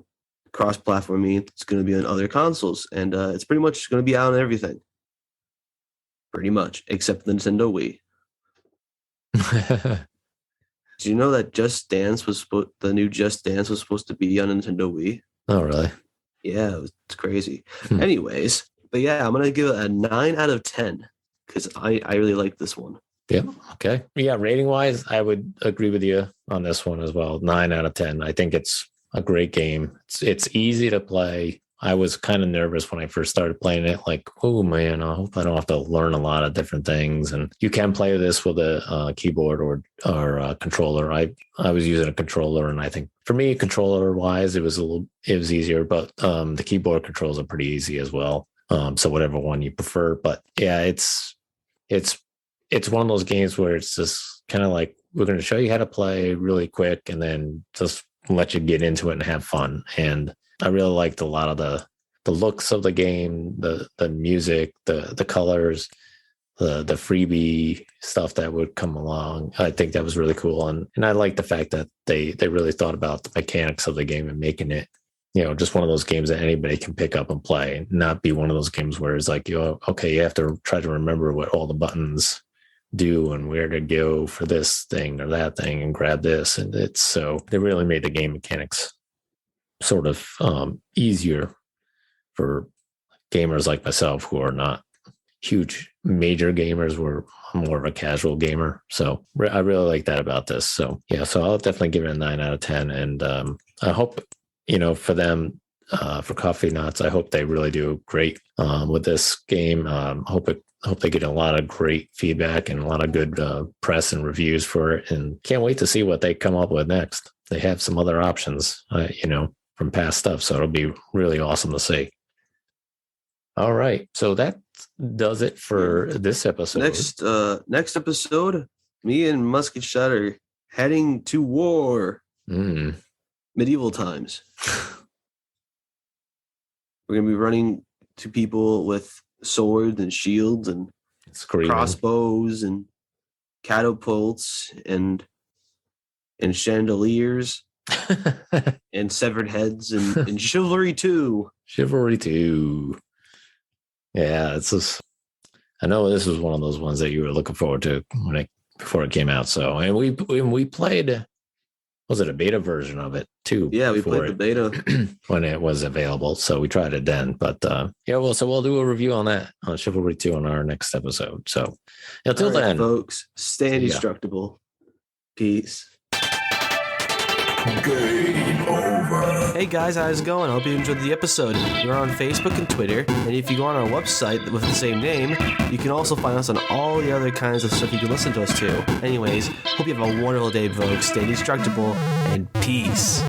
cross-platform means it's going to be on other consoles, and it's pretty much going to be out on everything, pretty much, except the Nintendo Wii. Do you know that the new Just Dance was supposed to be on Nintendo Wii? Oh, really? Yeah, it's crazy. Anyways, but yeah, I'm going to give it a 9 out of 10 because I really like this one. Yeah. Okay. Yeah. Rating wise, I would agree with you on this one as well. 9 out of 10. I think it's a great game. It's easy to play. I was kind of nervous when I first started playing it. Like, oh man, I hope I don't have to learn a lot of different things. And you can play this with a keyboard or a controller. I was using a controller, and I think for me, controller wise, it was easier. But the keyboard controls are pretty easy as well. So whatever one you prefer. But yeah, it's one of those games where it's just kind of like, we're going to show you how to play really quick and then just let you get into it and have fun. And I really liked a lot of the looks of the game, the music, the colors, the freebie stuff that would come along. I think that was really cool. And I like the fact that they really thought about the mechanics of the game and making it, just one of those games that anybody can pick up and play, not be one of those games where it's like, okay, you have to try to remember what all the buttons do and where to go for this thing or that thing and grab this. And so they really made the game mechanics sort of easier for gamers like myself who are not huge major gamers. We're more of a casual gamer. So I really like that about this. So yeah, so I'll definitely give it a 9 out of 10. And I hope, for them, for Coffeenauts, I hope they really do great with this game. Hope they get a lot of great feedback and a lot of good press and reviews for it. And can't wait to see what they come up with next. They have some other options, from past stuff. So it'll be really awesome to see. All right. So that does it for this episode. Next episode, me and Musketshot are heading to war. Medieval times. We're going to be running to people with swords and shields and crossbows and catapults and chandeliers. And severed heads and Chivalry 2. Chivalry 2. Yeah, it's just, I know this was one of those ones that you were looking forward to before it came out. So, and we played, was it a beta version of it too? Yeah, we played the beta when it was available. So we tried it then. But we'll do a review on that on Chivalry 2 on our next episode. So until then, folks, stay indestructible. Peace. Game over. Hey guys, how's it going? I hope you enjoyed the episode. We're on Facebook and Twitter, and if you go on our website with the same name, you can also find us on all the other kinds of stuff you can listen to us to. Anyways, hope you have a wonderful day, folks. Stay indestructible, and peace.